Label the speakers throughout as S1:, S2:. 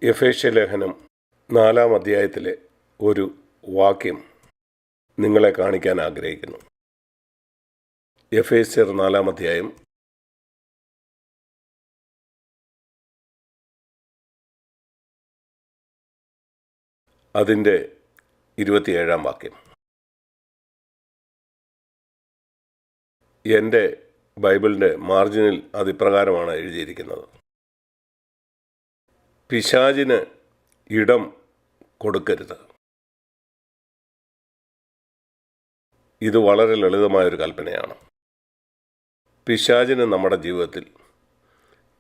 S1: എഫേസ്യ ലേഖനം 4-ാം അധ്യായത്തിലെ ഒരു വാക്യം നിങ്ങളെ കാണിക്കാൻ ആഗ്രഹിക്കുന്നു. എഫേസ്യർ 4-ാം അധ്യായം അതിൻ്റെ 27-ാം വാക്യം. എൻ്റെ ബൈബിളിൻ്റെ മാർജിനിൽ അതിപ്രകാരമാണ് എഴുതിയിരിക്കുന്നത്: പിശാചിന് ഇടം കൊടുക്കരുത്. ഇത് വളരെ ലളിതമായൊരു കൽപ്പനയാണ്. പിശാചിന് നമ്മുടെ ജീവിതത്തിൽ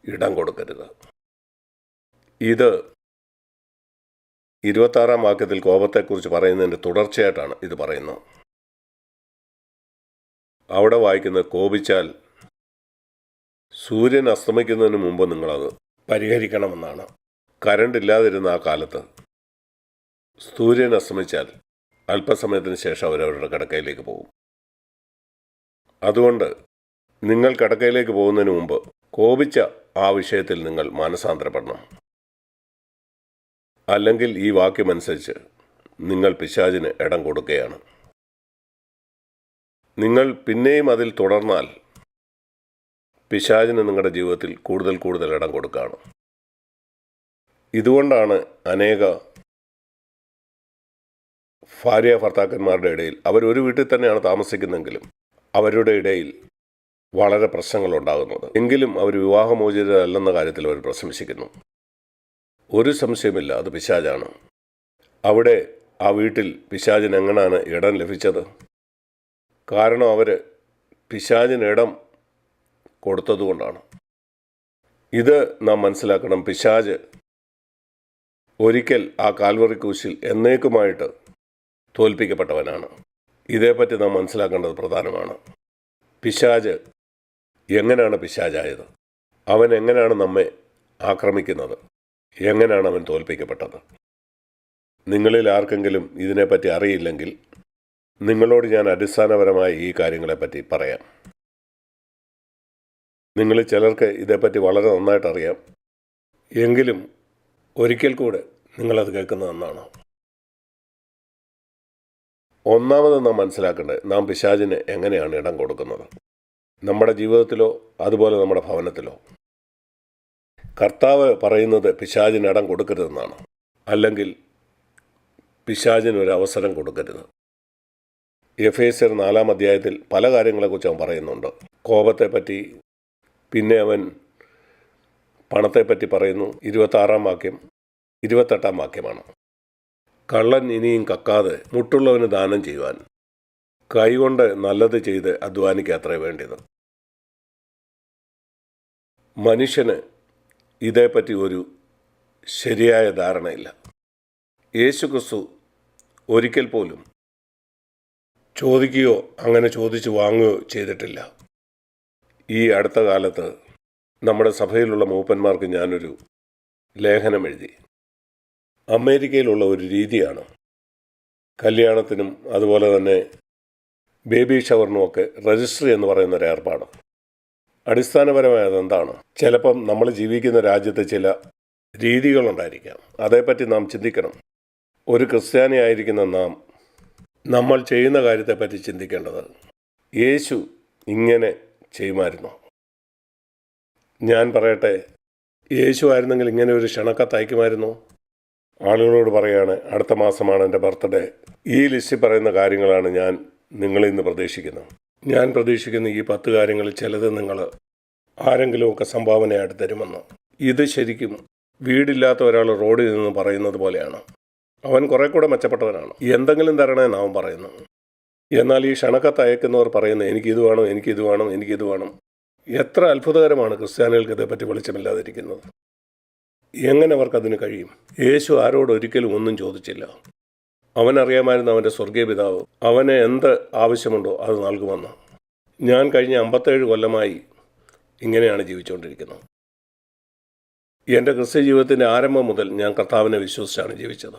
S1: ഇടം കൊടുക്കരുത്. ഇത് 26-ാം വാക്യത്തിൽ കോപത്തെക്കുറിച്ച് പറയുന്നതിൻ്റെ തുടർച്ചയായിട്ടാണ് ഇത് പറയുന്നത്. അവിടെ വായിക്കുന്നത്, കോപിച്ചാൽ സൂര്യൻ അസ്തമിക്കുന്നതിന് മുമ്പ് നിങ്ങളത് പരിഹരിക്കണമെന്നാണ്. കറണ്ട് ഇല്ലാതിരുന്ന ആ കാലത്ത് സൂര്യൻ അസ്തമിച്ചാൽ അല്പസമയത്തിന് ശേഷം അവരവരുടെ കിടക്കയിലേക്ക് പോകും. അതുകൊണ്ട് നിങ്ങൾ കിടക്കയിലേക്ക് പോകുന്നതിന് മുമ്പ് കോപിച്ച ആ വിഷയത്തിൽ നിങ്ങൾ മാനസാന്തരപ്പെടണം. അല്ലെങ്കിൽ ഈ വാക്യമനുസരിച്ച് നിങ്ങൾ പിശാചിന് ഇടം കൊടുക്കുകയാണ്. നിങ്ങൾ പിന്നെയും അതിൽ തുടർന്നാൽ പിശാചിന് നിങ്ങളുടെ ജീവിതത്തിൽ കൂടുതൽ ഇടം കൊടുക്കുകയാണ്. ഇതുകൊണ്ടാണ് അനേക ഭാര്യ ഭർത്താക്കന്മാരുടെ ഇടയിൽ, അവരൊരു വീട്ടിൽ തന്നെയാണ് താമസിക്കുന്നതെങ്കിലും അവരുടെ ഇടയിൽ വളരെ പ്രശ്നങ്ങളുണ്ടാകുന്നത്. എങ്കിലും അവർ വിവാഹമോചിതരല്ലെന്ന കാര്യത്തിൽ അവർ പ്രശംസിക്കുന്നു. ഒരു സംശയമില്ല, അത് പിശാചാണ്. അവിടെ ആ വീട്ടിൽ പിശാചിന് എങ്ങനെയാണ് ഇടം ലഭിച്ചത്? കാരണം അവർ പിശാചിന് ഇടം കൊടുത്തതുകൊണ്ടാണ്. ഇത് നാം മനസ്സിലാക്കണം. പിശാച് ഒരിക്കൽ ആ കാൽവറി ക്രൂശിൽ എന്നേക്കുമായിട്ട് തോൽപ്പിക്കപ്പെട്ടവനാണ്. ഇതേപ്പറ്റി നാം മനസ്സിലാക്കേണ്ടത് പ്രധാനമാണ്. പിശാച് എങ്ങനെയാണ് പിശാചായത്? അവൻ എങ്ങനെയാണ് നമ്മെ ആക്രമിക്കുന്നത്? എങ്ങനെയാണ് അവൻ തോൽപ്പിക്കപ്പെട്ടത്? നിങ്ങളിൽ ആർക്കെങ്കിലും ഇതിനെപ്പറ്റി അറിയില്ലെങ്കിൽ നിങ്ങളോട് ഞാൻ അടിസ്ഥാനപരമായി ഈ കാര്യങ്ങളെപ്പറ്റി പറയാം. നിങ്ങളിൽ ചിലർക്ക് ഇതേപ്പറ്റി വളരെ നന്നായിട്ട് അറിയാം. എങ്കിലും ഒരിക്കൽ കൂടെ നിങ്ങളത് കേൾക്കുന്നത് നന്നാണ്. ഒന്നാമത് നാം മനസ്സിലാക്കേണ്ടത്, നാം പിശാചിന് എങ്ങനെയാണ് ഇടം കൊടുക്കുന്നത്? നമ്മുടെ ജീവിതത്തിലോ അതുപോലെ നമ്മുടെ ഭവനത്തിലോ. കർത്താവ് പറയുന്നത് പിശാചിന് ഇടം കൊടുക്കരുതെന്നാണ്. അല്ലെങ്കിൽ പിശാചിന് ഒരു അവസരം കൊടുക്കരുത്. എഫേസ്യർ 4-ാം അധ്യായത്തിൽ പല കാര്യങ്ങളെക്കുറിച്ച് അവൻ പറയുന്നുണ്ട്. കോപത്തെപ്പറ്റി, പിന്നെ അവൻ പണത്തെപ്പറ്റി പറയുന്നു. 26-ാം വാക്യം 28-ാം വാക്യമാണ്. കള്ളൻ ഇനിയും കക്കാതെ മുട്ടുള്ളവന് ദാനം ചെയ്യുവാൻ കൈകൊണ്ട് നല്ലത് ചെയ്ത് അധ്വാനിക്കാത്രേ വേണ്ടത്. മനുഷ്യന് ഇതേപ്പറ്റി ഒരു ശരിയായ ധാരണയില്ല. യേശുക്രിസ്തു ഒരിക്കൽ പോലും ചോദിക്കുകയോ അങ്ങനെ ചോദിച്ചു വാങ്ങുകയോ ചെയ്തിട്ടില്ല. ഈ അടുത്ത കാലത്ത് നമ്മുടെ സഭയിലുള്ള മൂപ്പന്മാർക്ക് ഞാനൊരു ലേഖനം എഴുതി. അമേരിക്കയിലുള്ള ഒരു രീതിയാണ് കല്യാണത്തിനും അതുപോലെ തന്നെ ബേബി ഷവറിനുമൊക്കെ രജിസ്ട്രി എന്ന് പറയുന്ന ഒരു ഏർപ്പാട്. അടിസ്ഥാനപരമായി അതെന്താണ്? ചിലപ്പം നമ്മൾ ജീവിക്കുന്ന രാജ്യത്തെ ചില രീതികളുണ്ടായിരിക്കാം. അതേപ്പറ്റി നാം ചിന്തിക്കണം. ഒരു ക്രിസ്ത്യാനി ആയിരിക്കുന്ന നമ്മൾ ചെയ്യുന്ന കാര്യത്തെപ്പറ്റി ചിന്തിക്കേണ്ടത്, യേശു ഇങ്ങനെ ചെയ്യുമായിരുന്നു. ഞാൻ പറയട്ടെ, യേശു ആയിരുന്നെങ്കിൽ ഇങ്ങനെ ഒരു ക്ഷണക്കത്ത് അയക്കുമായിരുന്നു? ആളുകളോട് പറയാണ്, അടുത്ത മാസമാണ് എൻ്റെ ബർത്ത്ഡേ, ഈ ലിസ്റ്റിൽ പറയുന്ന കാര്യങ്ങളാണ് ഞാൻ നിങ്ങളിൽ നിന്ന് പ്രതീക്ഷിക്കുന്നത്. ഞാൻ പ്രതീക്ഷിക്കുന്ന ഈ 10 കാര്യങ്ങളിൽ ചിലത് നിങ്ങൾ ആരെങ്കിലുമൊക്കെ സംഭാവനയായിട്ട് തരുമെന്ന്. ഇത് ശരിക്കും വീടില്ലാത്ത ഒരാൾ റോഡിൽ നിന്ന് പറയുന്നത് പോലെയാണ്. അവൻ കുറെ കൂടെ മെച്ചപ്പെട്ടവനാണ്. എന്തെങ്കിലും തരണമെന്ന് അവൻ പറയുന്നു. എന്നാൽ ഈ ക്ഷണക്കത്ത് അയക്കുന്നവർ പറയുന്നത്, എനിക്കിത് വേണം, എനിക്കിത് വേണം, എനിക്കിത് വേണം. എത്ര അത്ഭുതകരമാണ് ക്രിസ്ത്യാനികൾക്ക് ഇതേപ്പറ്റി വെളിച്ചമില്ലാതിരിക്കുന്നത്. എങ്ങനെ അവർക്കതിന് കഴിയും? യേശു ആരോട് ഒരിക്കലും ഒന്നും ചോദിച്ചില്ല. അവനറിയാമായിരുന്നു അവൻ്റെ സ്വർഗീയ പിതാവ് അവന് എന്ത് ആവശ്യമുണ്ടോ അത് നൽകുമെന്ന്. ഞാൻ കഴിഞ്ഞ 57 കൊല്ലമായി ഇങ്ങനെയാണ് ജീവിച്ചുകൊണ്ടിരിക്കുന്നത്. എൻ്റെ ക്രിസ്ത്യ ജീവിതത്തിൻ്റെ ആരംഭം മുതൽ ഞാൻ കർത്താവിനെ വിശ്വസിച്ചാണ് ജീവിച്ചത്.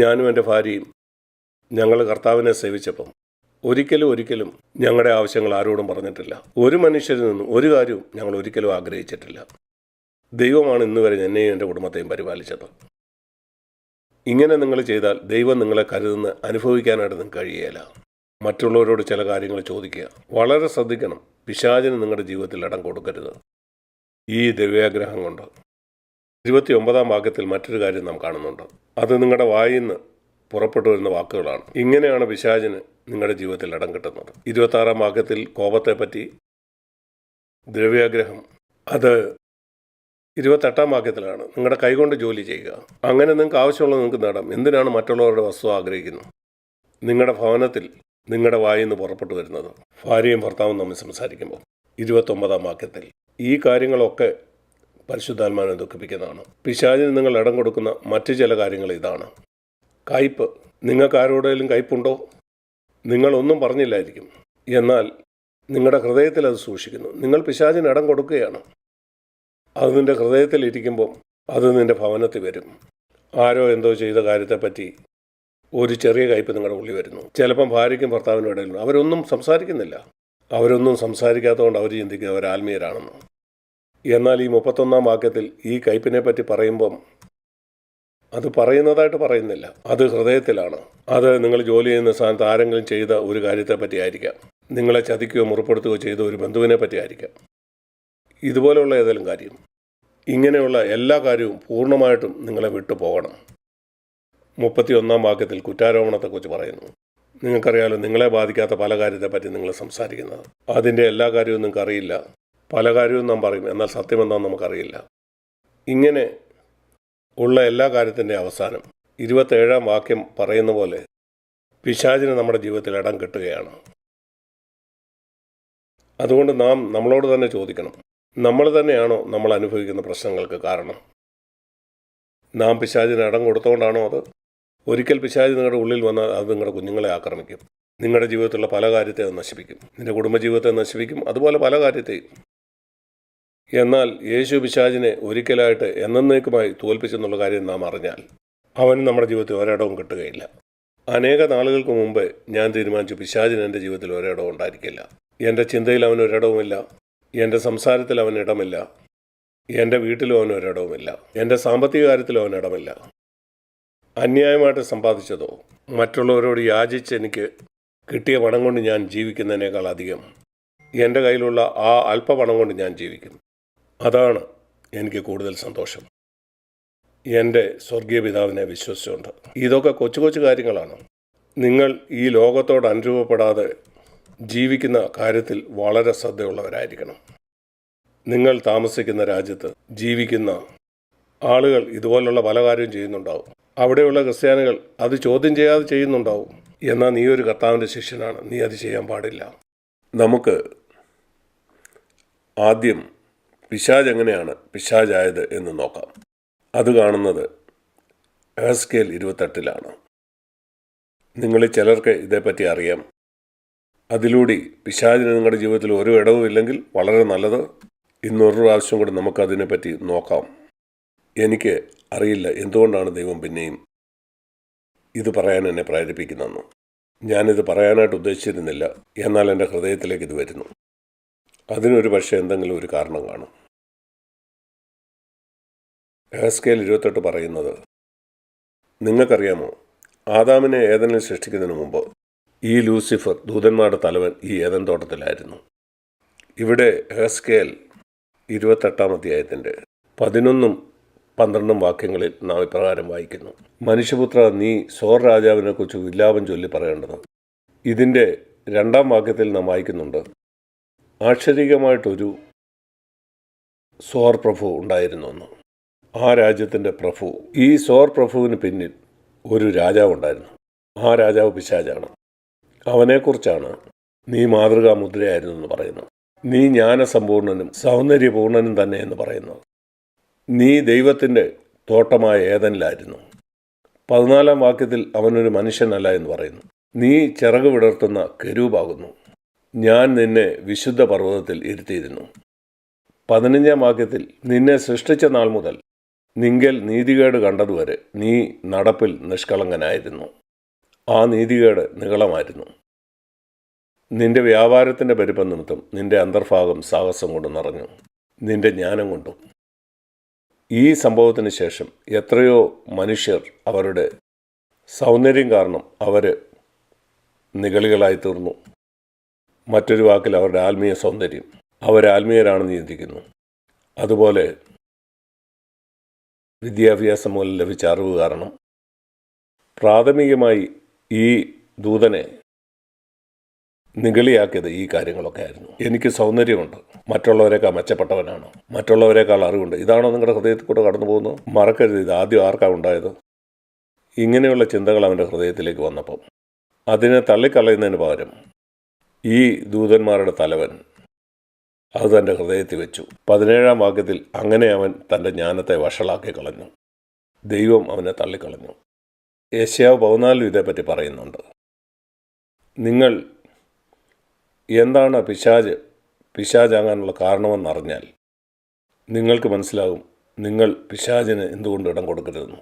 S1: ഞാനും എൻ്റെ ഭാര്യയും ഞങ്ങൾ കർത്താവിനെ സേവിച്ചപ്പം ഒരിക്കലും ഞങ്ങളുടെ ആവശ്യങ്ങൾ ആരോടും പറഞ്ഞിട്ടില്ല. ഒരു മനുഷ്യരിൽ നിന്നും ഒരു കാര്യവും ഞങ്ങൾ ഒരിക്കലും ആഗ്രഹിച്ചിട്ടില്ല. ദൈവമാണ് ഇന്നുവരെ എന്നെയും എൻ്റെ കുടുംബത്തെയും പരിപാലിച്ചത്. ഇങ്ങനെ നിങ്ങൾ ചെയ്താൽ ദൈവം നിങ്ങളെ കരുതുന്ന അനുഭവിക്കാനായിട്ട് നിങ്ങൾക്ക് കഴിയുകയില്ല. മറ്റുള്ളവരോട് ചില കാര്യങ്ങൾ ചോദിക്കുക. വളരെ ശ്രദ്ധിക്കണം. പിശാചിന് നിങ്ങളുടെ ജീവിതത്തിൽ ഇടം കൊടുക്കരുത്. ഈ ദ്രവ്യാഗ്രഹം കൊണ്ട് 29 വാക്യത്തിൽ മറ്റൊരു കാര്യം നാം കാണുന്നുണ്ട്. അത് നിങ്ങളുടെ വായിൽ നിന്ന് പുറപ്പെട്ടു വരുന്ന വാക്കുകളാണ്. ഇങ്ങനെയാണ് പിശാചിന് നിങ്ങളുടെ ജീവിതത്തിൽ ഇടം കിട്ടുന്നത്. 26 വാക്യത്തിൽ കോപത്തെപ്പറ്റി, ദ്രവ്യാഗ്രഹം, അത് 28 വാക്യത്തിലാണ് നിങ്ങളുടെ കൈകൊണ്ട് ജോലി ചെയ്യുക. അങ്ങനെ നിങ്ങൾക്ക് ആവശ്യമുള്ളത് നിങ്ങൾക്ക് നേടാം. എന്തിനാണ് മറ്റുള്ളവരുടെ വസ്തു ആഗ്രഹിക്കുന്നത്? നിങ്ങളുടെ ഭവനത്തിൽ നിങ്ങളുടെ വായിൽ നിന്ന് പുറപ്പെട്ടു വരുന്നത് ഭാര്യയും ഭർത്താവും തമ്മിൽ സംസാരിക്കുമ്പോൾ 29 വാക്യത്തിൽ ഈ കാര്യങ്ങളൊക്കെ പരിശുദ്ധാത്മാവിനെ ദുഃഖിപ്പിക്കുന്നതാണ്. പിശാചിന് നിങ്ങൾ ഇടം കൊടുക്കുന്ന മറ്റു ചില കാര്യങ്ങൾ ഇതാണ്. കയ്പ്. നിങ്ങൾക്ക് ആരോടെങ്കിലും കയ്പുണ്ടോ? നിങ്ങളൊന്നും പറഞ്ഞില്ലായിരിക്കും, എന്നാൽ നിങ്ങളുടെ ഹൃദയത്തിൽ അത് സൂക്ഷിക്കുന്നു. നിങ്ങൾ പിശാചിന് ഇടം കൊടുക്കുകയാണ്. അത് നിൻ്റെ ഹൃദയത്തിലിരിക്കുമ്പം അത് നിൻ്റെ ഭവനത്തിൽ വരും. ആരോ എന്തോ ചെയ്ത കാര്യത്തെപ്പറ്റി ഒരു ചെറിയ കയ്പ് നിങ്ങളുടെ ഉള്ളിൽ വരുന്നു. ചിലപ്പം ഭാര്യയ്ക്കും ഭർത്താവിനും ഇടയിലും അവരൊന്നും സംസാരിക്കുന്നില്ല. അവരൊന്നും സംസാരിക്കാത്തതുകൊണ്ട് അവർ ചിന്തിക്കുക അവർ ആത്മീയരാണെന്ന്. എന്നാൽ ഈ 31 വാക്യത്തിൽ ഈ കയ്പിനെ പറ്റി പറയുമ്പം അത് പറയുന്നതായിട്ട് പറയുന്നില്ല. അത് ഹൃദയത്തിലാണ്. അത് നിങ്ങൾ ജോലി ചെയ്യുന്ന സ്ഥാനത്ത് ആരെങ്കിലും ചെയ്ത ഒരു കാര്യത്തെപ്പറ്റി ആയിരിക്കാം. നിങ്ങളെ ചതിക്കുകയോ മുറിപ്പെടുത്തുകയോ ചെയ്ത ഒരു ബന്ധുവിനെ പറ്റി ആയിരിക്കാം. ഇതുപോലെയുള്ള ഏതെങ്കിലും കാര്യം. ഇങ്ങനെയുള്ള എല്ലാ കാര്യവും പൂർണ്ണമായിട്ടും നിങ്ങളെ വിട്ടു പോകണം. 31 വാക്യത്തിൽ കുറ്റാരോപണത്തെക്കുറിച്ച് പറയുന്നു. നിങ്ങൾക്കറിയാലോ, നിങ്ങളെ ബാധിക്കാത്ത പല കാര്യത്തെപ്പറ്റി നിങ്ങൾ സംസാരിക്കുന്നത്. അതിൻ്റെ എല്ലാ കാര്യവും നിങ്ങൾക്ക് അറിയില്ല. പല കാര്യവും നാം പറയും, എന്നാൽ സത്യം എന്താണെന്ന് നമുക്കറിയില്ല. ഇങ്ങനെ ഉള്ള എല്ലാ കാര്യത്തിൻ്റെ അവസാനം 27 വാക്യം പറയുന്ന പോലെ പിശാചിന് നമ്മുടെ ജീവിതത്തിൽ ഇടം കിട്ടുകയാണ്. അതുകൊണ്ട് നാം നമ്മളോട് തന്നെ ചോദിക്കണം, നമ്മൾ തന്നെയാണോ നമ്മൾ അനുഭവിക്കുന്ന പ്രശ്നങ്ങൾക്ക് കാരണം? നാം പിശാചിന് ഇടം കൊടുത്തുകൊണ്ടാണോ അത്? ഒരിക്കൽ പിശാച് നിങ്ങളുടെ ഉള്ളിൽ വന്നാൽ അത് നിങ്ങളുടെ കുഞ്ഞുങ്ങളെ ആക്രമിക്കും. നിങ്ങളുടെ ജീവിതത്തിലുള്ള പല കാര്യത്തെ അത് നശിപ്പിക്കും. നിൻ്റെ കുടുംബജീവിതത്തെ നശിപ്പിക്കും. അതുപോലെ പല കാര്യത്തെയും. എന്നാൽ യേശു പിശാചിനെ ഒരിക്കലായിട്ട് എന്നേക്കുമായി തോൽപ്പിച്ചെന്നുള്ള കാര്യം നാം അറിഞ്ഞാൽ അവന് നമ്മുടെ ജീവിതത്തിൽ ഒരിടവും കിട്ടുകയില്ല. അനേക നാളുകൾക്ക് മുമ്പ് ഞാൻ തീരുമാനിച്ചു, പിശാചിന് എൻ്റെ ജീവിതത്തിൽ ഒരിടവും ഉണ്ടായിരിക്കില്ല. എൻ്റെ ചിന്തയിൽ അവനൊരിടവുമില്ല. എൻ്റെ സംസാരത്തിൽ അവനിടമില്ല. എൻ്റെ വീട്ടിലും അവനൊരിടവുമില്ല. എൻ്റെ സാമ്പത്തിക കാര്യത്തിലും അവനിടമില്ല. അന്യായമായിട്ട് സമ്പാദിച്ചതോ മറ്റുള്ളവരോട് യാചിച്ച് എനിക്ക് കിട്ടിയ പണം കൊണ്ട് ഞാൻ ജീവിക്കുന്നതിനേക്കാൾ അധികം എൻ്റെ കയ്യിലുള്ള ആ അല്പപണം കൊണ്ട് ഞാൻ ജീവിക്കും. അതാണ് എനിക്ക് കൂടുതൽ സന്തോഷം. എൻ്റെ സ്വർഗീയ പിതാവിനെ വിശ്വസിച്ചുകൊണ്ട്. ഇതൊക്കെ കൊച്ചു കൊച്ചു കാര്യങ്ങളാണ്. നിങ്ങൾ ഈ ലോകത്തോട് അനുരൂപപ്പെടാതെ ജീവിക്കുന്ന കാര്യത്തിൽ വളരെ ശ്രദ്ധയുള്ളവരായിരിക്കണം. നിങ്ങൾ താമസിക്കുന്ന രാജ്യത്ത് ജീവിക്കുന്ന ആളുകൾ ഇതുപോലുള്ള പല കാര്യവും ചെയ്യുന്നുണ്ടാവും. അവിടെയുള്ള ക്രിസ്ത്യാനികൾ അത് ചോദ്യം ചെയ്യാതെ ചെയ്യുന്നുണ്ടാവും. എന്നാൽ നീ ഒരു കർത്താവിൻ്റെ ശിഷ്യനാണ്, നീ അത് ചെയ്യാൻ പാടില്ല. നമുക്ക് ആദ്യം പിശാച് എങ്ങനെയാണ് പിശാചായത് എന്ന് നോക്കാം. അത് കാണുന്നത് എഹെസ്കേൽ 28 നിങ്ങളിൽ ചിലർക്ക് ഇതേപ്പറ്റി അറിയാം. അതിലൂടെ പിശാചിന് നിങ്ങളുടെ ജീവിതത്തിൽ ഒരു ഇടവും ഇല്ലെങ്കിൽ വളരെ നല്ലത്. ഇന്നൊരു പ്രാവശ്യം കൂടി നമുക്കതിനെപ്പറ്റി നോക്കാം. എനിക്ക് അറിയില്ല എന്തുകൊണ്ടാണ് ദൈവം പിന്നെയും ഇത് പറയാൻ എന്നെ പ്രേരിപ്പിക്കുന്നതെന്ന്. ഞാനിത് പറയാനായിട്ട് ഉദ്ദേശിച്ചിരുന്നില്ല, എന്നാൽ എൻ്റെ ഹൃദയത്തിലേക്ക് ഇത് വരുന്നു. അതിനൊരു പക്ഷേ എന്തെങ്കിലും ഒരു കാരണം കാണും. എഹെസ്കേൽ 28 പറയുന്നത്, നിങ്ങൾക്കറിയാമോ, ആദാമിനെ ഏദനിൽ സൃഷ്ടിക്കുന്നതിന് മുമ്പ് ഈ ലൂസിഫർ, ദൂതന്മാരുടെ തലവൻ, ഈ ഏദൻ തോട്ടത്തിലായിരുന്നു. ഇവിടെ എഹെസ്കേൽ 28 അധ്യായത്തിൻ്റെ 11-12 വാക്യങ്ങളിൽ നാം ഇപ്രകാരം വായിക്കുന്നു. മനുഷ്യപുത്ര, നീ സോർ രാജാവിനെക്കുറിച്ച് വിലാപം ചൊല്ലി പറയേണ്ടത്. ഇതിൻ്റെ 2 വാക്യത്തിൽ നാം വായിക്കുന്നുണ്ട്, ആശ്ചര്യമായിട്ടൊരു സോർ പ്രഭു ഉണ്ടായിരുന്നുവെന്ന്. ആ രാജ്യത്തിൻ്റെ പ്രഭു, ഈ സോർ പ്രഭുവിന് പിന്നിൽ ഒരു രാജാവുണ്ടായിരുന്നു. ആ രാജാവ് പിശാചാണ്. അവനെക്കുറിച്ചാണ് നീ മാതൃകാ മുദ്രയായിരുന്നു എന്ന് പറയുന്നു. നീ ജ്ഞാനസമ്പൂർണനും സൗന്ദര്യപൂർണനും തന്നെ എന്ന് പറയുന്നു. നീ ദൈവത്തിൻ്റെ തോട്ടമായ ഏദനിലായിരുന്നു. 14 വാക്യത്തിൽ അവനൊരു മനുഷ്യനല്ല എന്ന് പറയുന്നു. നീ ചിറക് വിടർത്തുന്ന കെരൂബാകുന്നു. ഞാൻ നിന്നെ വിശുദ്ധ പർവ്വതത്തിൽ ഇരുത്തിയിരുന്നു. 15 വാക്യത്തിൽ നിന്നെ സൃഷ്ടിച്ച നാൾ മുതൽ നിങ്കൽ നീതികേട് കണ്ടതുവരെ നീ നടപ്പിൽ നിഷ്കളങ്കനായിരുന്നു. ആ നീതികേട് നിഗളമായിരുന്നു. നിന്റെ വ്യാപാരത്തിൻ്റെ പെരുപ്പം നിമിത്തം നിന്റെ അന്തർഭാഗം സാഹസം കൊണ്ട് നിറഞ്ഞു, നിന്റെ ജ്ഞാനം കൊണ്ടും. ഈ സംഭവത്തിന് ശേഷം എത്രയോ മനുഷ്യർ അവരുടെ സൗന്ദര്യം കാരണം അവർ നിഗളികളായി തീർന്നു. മറ്റൊരു വാക്കിൽ അവരുടെ ആത്മീയ സൗന്ദര്യം, അവർ ആത്മീയരാണെന്ന് ചിന്തിക്കുന്നു. അതുപോലെ വിദ്യാഭ്യാസം മൂലം ലഭിച്ച അറിവ് കാരണം പ്രാഥമികമായി ഈ ദൂതനെ നിഗളിയാക്കിയത് ഈ കാര്യങ്ങളൊക്കെ ആയിരുന്നു. എനിക്ക് സൗന്ദര്യമുണ്ട്, മറ്റുള്ളവരെക്കാൾ മെച്ചപ്പെട്ടവനാണ്, മറ്റുള്ളവരെക്കാൾ അറിവുണ്ട്. ഇതാണോ നിങ്ങളുടെ ഹൃദയത്തിൽ കൂടെ കടന്നു പോകുന്നത്? മറക്കരുത്, ഇത് ആദ്യം ആർക്കാണ് ഉണ്ടായത്? ഇങ്ങനെയുള്ള ചിന്തകൾ അവൻ്റെ ഹൃദയത്തിലേക്ക് വന്നപ്പം അതിനെ തള്ളിക്കളയുന്നതിന് പകരം ഈ ദൂതന്മാരുടെ തലവൻ അത് തൻ്റെ ഹൃദയത്തിൽ വെച്ചു. 17-ാം വാക്യത്തിൽ അങ്ങനെ അവൻ തൻ്റെ ജ്ഞാനത്തെ വഷളാക്കി കളഞ്ഞു. ദൈവം അവനെ തള്ളിക്കളഞ്ഞു. യെശയ്യാവ് 14 ഇതേപ്പറ്റി പറയുന്നുണ്ട്. നിങ്ങൾ എന്താണ് പിശാചാകാനുള്ള കാരണമെന്നറിഞ്ഞാൽ നിങ്ങൾക്ക് മനസ്സിലാകും നിങ്ങൾ പിശാചിന് എന്തുകൊണ്ട് ഇടം കൊടുക്കരുതെന്ന്.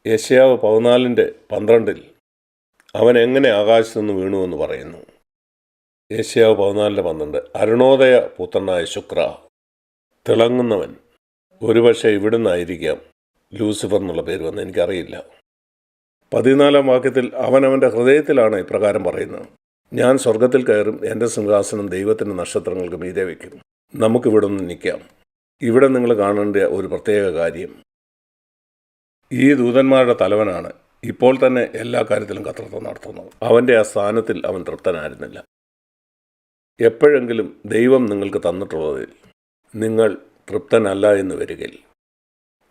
S1: യെശയ്യാവ് 14:12 അവൻ എങ്ങനെ ആകാശത്തുനിന്ന് വീണുവെന്ന് പറയുന്നു. യെശയ്യാവ് 14:12 അരുണോദയ പുത്രനായ ശുക്ര, തിളങ്ങുന്നവൻ. ഒരുപക്ഷെ ഇവിടുന്നായിരിക്കാം ലൂസിഫർ എന്നുള്ള പേര് വന്ന്, എനിക്കറിയില്ല. 14-ാം വാക്യത്തിൽ അവൻ അവൻ്റെ ഹൃദയത്തിലാണ് ഇപ്രകാരം പറയുന്നത്, ഞാൻ സ്വർഗത്തിൽ കയറും, എൻ്റെ സിംഹാസനം ദൈവത്തിൻ്റെ നക്ഷത്രങ്ങൾക്ക് മീതെ വയ്ക്കും. നമുക്കിവിടെ നിന്ന് നിൽക്കാം. ഇവിടെ നിങ്ങൾ കാണേണ്ട ഒരു പ്രത്യേക കാര്യം, ഈ ദൂതന്മാരുടെ തലവനാണ് ഇപ്പോൾ തന്നെ എല്ലാ കാര്യത്തിലും കർത്തൃത്വം നടത്തുന്നത്. അവൻ്റെ ആ സ്ഥാനത്തിൽ അവൻ തൃപ്തനായിരുന്നില്ല. എപ്പോഴെങ്കിലും ദൈവം നിങ്ങൾക്ക് തന്നിട്ടുള്ളതിൽ നിങ്ങൾ തൃപ്തനല്ല എന്ന് വരികയിൽ,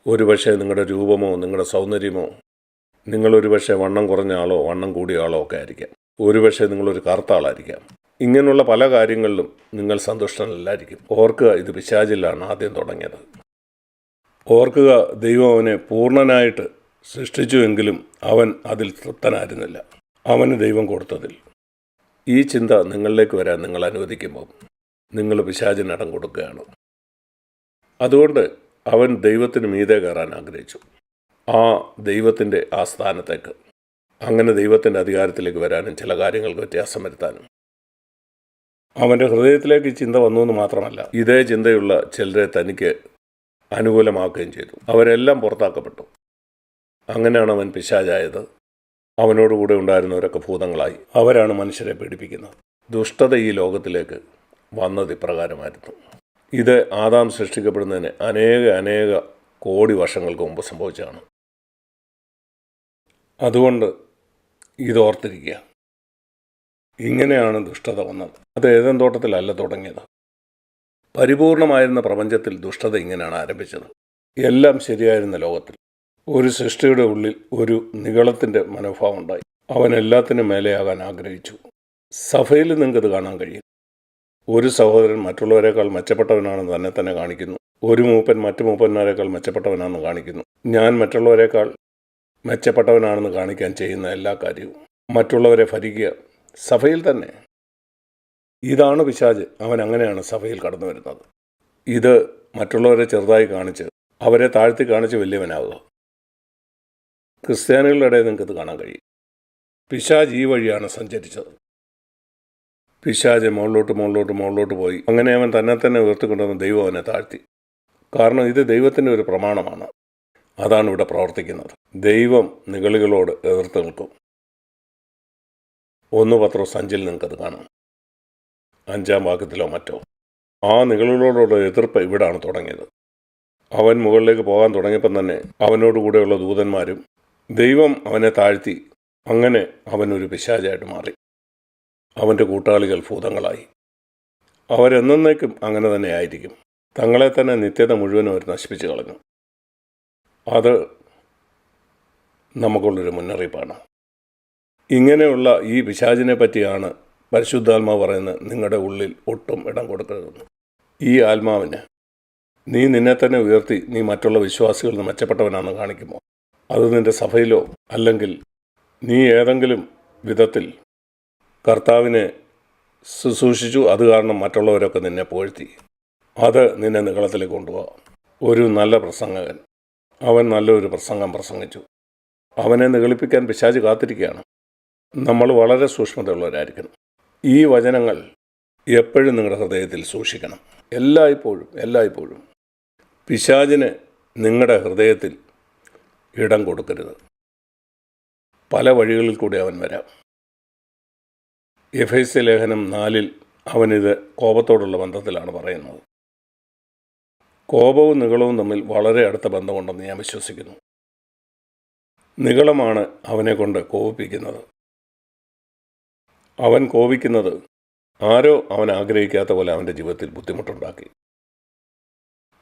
S1: ഒരുപക്ഷെ നിങ്ങളുടെ രൂപമോ നിങ്ങളുടെ സൗന്ദര്യമോ, നിങ്ങളൊരുപക്ഷെ വണ്ണം കുറഞ്ഞ ആളോ വണ്ണം കൂടിയ ആളോ ഒക്കെ ആയിരിക്കാം, ഒരുപക്ഷെ നിങ്ങളൊരു കറുത്ത ആളായിരിക്കാം. ഇങ്ങനെയുള്ള പല കാര്യങ്ങളിലും നിങ്ങൾ സന്തുഷ്ടനല്ലായിരിക്കും. ഓർക്കുക, ഇത് പിശാചിലാണ് ആദ്യം തുടങ്ങിയത്. ഓർക്കുക, ദൈവം അവനെ പൂർണ്ണനായിട്ട് സൃഷ്ടിച്ചുവെങ്കിലും അവൻ അതിൽ തൃപ്തനായിരുന്നില്ല, അവന് ദൈവം കൊടുത്തതിൽ. ഈ ചിന്ത നിങ്ങളിലേക്ക് വരാൻ നിങ്ങൾ അനുവദിക്കുമ്പോൾ നിങ്ങൾ പിശാചിന് ഇടം കൊടുക്കുകയാണ്. അതുകൊണ്ട് അവൻ ദൈവത്തിന് മീതെ കയറാൻ ആഗ്രഹിച്ചു, ആ ദൈവത്തിൻ്റെ ആ സ്ഥാനത്തേക്ക്. അങ്ങനെ ദൈവത്തിൻ്റെ അധികാരത്തിലേക്ക് വരാനും ചില കാര്യങ്ങൾക്ക് വ്യത്യാസം വരുത്താനും അവൻ്റെ ഹൃദയത്തിലേക്ക് ഈ ചിന്ത വന്നു എന്ന് മാത്രമല്ല, ഇതേ ചിന്തയുള്ള ചിലരെ തനിക്ക് അനുകൂലമാക്കുകയും ചെയ്തു. അവരെല്ലാം പുറത്താക്കപ്പെട്ടു. അങ്ങനെയാണ് അവൻ പിശാചായത്. അവനോടുകൂടെ ഉണ്ടായിരുന്നവരൊക്കെ ഭൂതങ്ങളായി. അവരാണ് മനുഷ്യരെ പീഡിപ്പിക്കുന്നത്. ദുഷ്ടത ഈ ലോകത്തിലേക്ക് വന്നത് ഇപ്രകാരമായിരുന്നു. ഇത് ആദാം സൃഷ്ടിക്കപ്പെടുന്നതിന് അനേക കോടി വർഷങ്ങൾക്ക് മുമ്പ് സംഭവിച്ചതാണ്. അതുകൊണ്ട് ഇതോർത്തിരിക്കുക, ഇങ്ങനെയാണ് ദുഷ്ടത വന്നത്. അത് ഏദൻ തോട്ടത്തിലല്ല തുടങ്ങിയത്. പരിപൂർണമായിരുന്ന പ്രപഞ്ചത്തിൽ ദുഷ്ടത ഇങ്ങനെയാണ് ആരംഭിച്ചത്. എല്ലാം ശരിയായിരുന്ന ലോകത്തിൽ ഒരു സൃഷ്ടിയുടെ ഉള്ളിൽ ഒരു നിഗളത്തിൻ്റെ മനോഭാവം ഉണ്ടായി. അവൻ എല്ലാത്തിനും മേലെയാകാൻ ആഗ്രഹിച്ചു. സഭയിൽ നിങ്ങൾക്കത് കാണാൻ കഴിയും. ഒരു സഹോദരൻ മറ്റുള്ളവരെക്കാൾ മെച്ചപ്പെട്ടവനാണെന്ന് തന്നെ കാണിക്കുന്നു. ഒരു മൂപ്പൻ മറ്റു മൂപ്പന്മാരെക്കാൾ മെച്ചപ്പെട്ടവനാണെന്ന് കാണിക്കുന്നു. ഞാൻ മറ്റുള്ളവരെക്കാൾ മെച്ചപ്പെട്ടവനാണെന്ന് കാണിക്കാൻ ചെയ്യുന്ന എല്ലാ കാര്യവും മറ്റുള്ളവരെ ഭരിക്കുക, സഭയിൽ തന്നെ. ഇതാണ് പിശാച്. അവൻ അങ്ങനെയാണ് സഭയിൽ കടന്നു വരുന്നത്. ഇത് മറ്റുള്ളവരെ ചെറുതായി കാണിച്ച് അവരെ താഴ്ത്തി കാണിച്ച് വലിയവനാവുക. ക്രിസ്ത്യാനികളുടെ ഇടയിൽ നിങ്ങൾക്കത് കാണാൻ കഴിയും. പിശാച് ഈ വഴിയാണ് സഞ്ചരിച്ചത്. പിശാച് മുകളിലോട്ട് പോയി. അങ്ങനെ അവൻ തന്നെ ഉയർത്തിക്കൊണ്ടുവന്ന് ദൈവം അവനെ താഴ്ത്തി. കാരണം ഇത് ദൈവത്തിൻ്റെ ഒരു പ്രമാണമാണ്. അതാണ് ഇവിടെ പ്രവർത്തിക്കുന്നത്. ദൈവം നിഗളികളോട് എതിർത്ത് നിൽക്കും. 1 പത്രോസ് 5 നിങ്ങൾക്കത് കാണാം, 5-ാം വാക്യത്തിലോ മറ്റോ. ആ നിഗളികളോടുള്ള എതിർപ്പ് ഇവിടാണ് തുടങ്ങിയത്. അവൻ മുകളിലേക്ക് പോകാൻ തുടങ്ങിയപ്പം തന്നെ അവനോടുകൂടെയുള്ള ദൂതന്മാരും ദൈവം അവനെ താഴ്ത്തി. അങ്ങനെ അവനൊരു പിശാചായിട്ട് മാറി. അവൻ്റെ കൂട്ടാളികൾ ഭൂതങ്ങളായി. അവരെന്നേക്കും അങ്ങനെ തന്നെ ആയിരിക്കും. തങ്ങളെ തന്നെ നിത്യത മുഴുവനും അവർ നശിപ്പിച്ചു കളഞ്ഞു. അത് നമുക്കുള്ളൊരു മുന്നറിയിപ്പാണ്. ഇങ്ങനെയുള്ള ഈ പിശാചിനെ പറ്റിയാണ് പരിശുദ്ധാത്മാവ് പറയുന്നത്, നിങ്ങളുടെ ഉള്ളിൽ ഒട്ടും ഇടം കൊടുക്കരുതെന്ന്. ഈ ആത്മാവിന് നീ നിന്നെ തന്നെ ഉയർത്തി നീ മറ്റുള്ള വിശ്വാസികളിൽ നിന്ന് മെച്ചപ്പെട്ടവനാണെന്ന് കാണിക്കുമോ, അത് നിൻ്റെ സഭയിലോ അല്ലെങ്കിൽ നീ ഏതെങ്കിലും വിധത്തിൽ കർത്താവിനെ ശുശ്രൂഷിച്ചു, അത് കാരണം മറ്റുള്ളവരൊക്കെ നിന്നെ പുകഴ്ത്തി, അത് നിന്നെ നിഗളത്തിലേക്ക് കൊണ്ടുപോകാം. ഒരു നല്ല പ്രസംഗകൻ, അവൻ നല്ലൊരു പ്രസംഗം പ്രസംഗിച്ചു, അവനെ നിഗളിപ്പിക്കാൻ പിശാച് കാത്തിരിക്കുകയാണ്. നമ്മൾ വളരെ സൂക്ഷ്മതയുള്ളവരായിരിക്കണം. ഈ വചനങ്ങൾ എപ്പോഴും നിങ്ങളുടെ ഹൃദയത്തിൽ സൂക്ഷിക്കണം. എല്ലായ്പ്പോഴും പിശാചിന് നിങ്ങളുടെ ഹൃദയത്തിൽ ഇടം കൊടുക്കരുത്. പല വഴികളിൽ കൂടി അവൻ വരാം. എഫേസ്യ ലേഖനം 4 അവനിത് കോപത്തോടുള്ള ബന്ധത്തിലാണ് പറയുന്നത്. കോപവും നിഗളവും തമ്മിൽ വളരെ അടുത്ത ബന്ധമുണ്ടെന്ന് ഞാൻ വിശ്വസിക്കുന്നു. നിഗളമാണ് അവനെ കൊണ്ട് കോപിപ്പിക്കുന്നത്. അവൻ കോപിക്കുന്നത് ആരോ അവൻ ആഗ്രഹിക്കാത്ത പോലെ അവൻ്റെ ജീവിതത്തിൽ ബുദ്ധിമുട്ടുണ്ടാക്കി.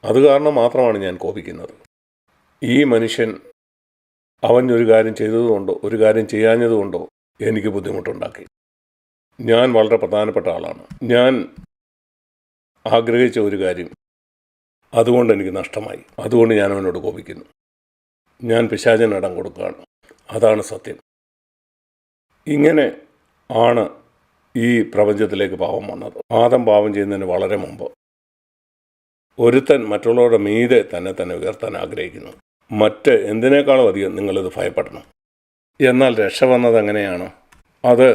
S1: അത് കാരണം മാത്രമാണ് ഞാൻ കോപിക്കുന്നത്. ഈ മനുഷ്യൻ അവൻ ഒരു കാര്യം ചെയ്തതുകൊണ്ടോ ഒരു കാര്യം ചെയ്യാഞ്ഞതുകൊണ്ടോ എനിക്ക് ബുദ്ധിമുട്ടുണ്ടാക്കി. ഞാൻ വളരെ പ്രധാനപ്പെട്ട ആളാണ്. ഞാൻ ആഗ്രഹിച്ച ഒരു കാര്യം അതുകൊണ്ട് എനിക്ക് നഷ്ടമായി. അതുകൊണ്ട് ഞാൻ അവനോട് കോപിക്കുന്നു. ഞാൻ പിശാചിന് ഇടം കൊടുക്കുകയാണ്. അതാണ് സത്യം. ഇങ്ങനെ ആണ് ഈ പ്രപഞ്ചത്തിലേക്ക് പാപം വന്നത്. ആദം പാപം ചെയ്യുന്നതിന് വളരെ മുമ്പ് ഒരുത്തൻ മറ്റുള്ളവരുടെ മീതെ തന്നെ ഉയർത്താൻ ആഗ്രഹിക്കുന്നു. മറ്റ് എന്തിനേക്കാളും അധികം നിങ്ങളിത് ഭയപ്പെടണം. എന്നാൽ രക്ഷ വന്നത് എങ്ങനെയാണ്? അത്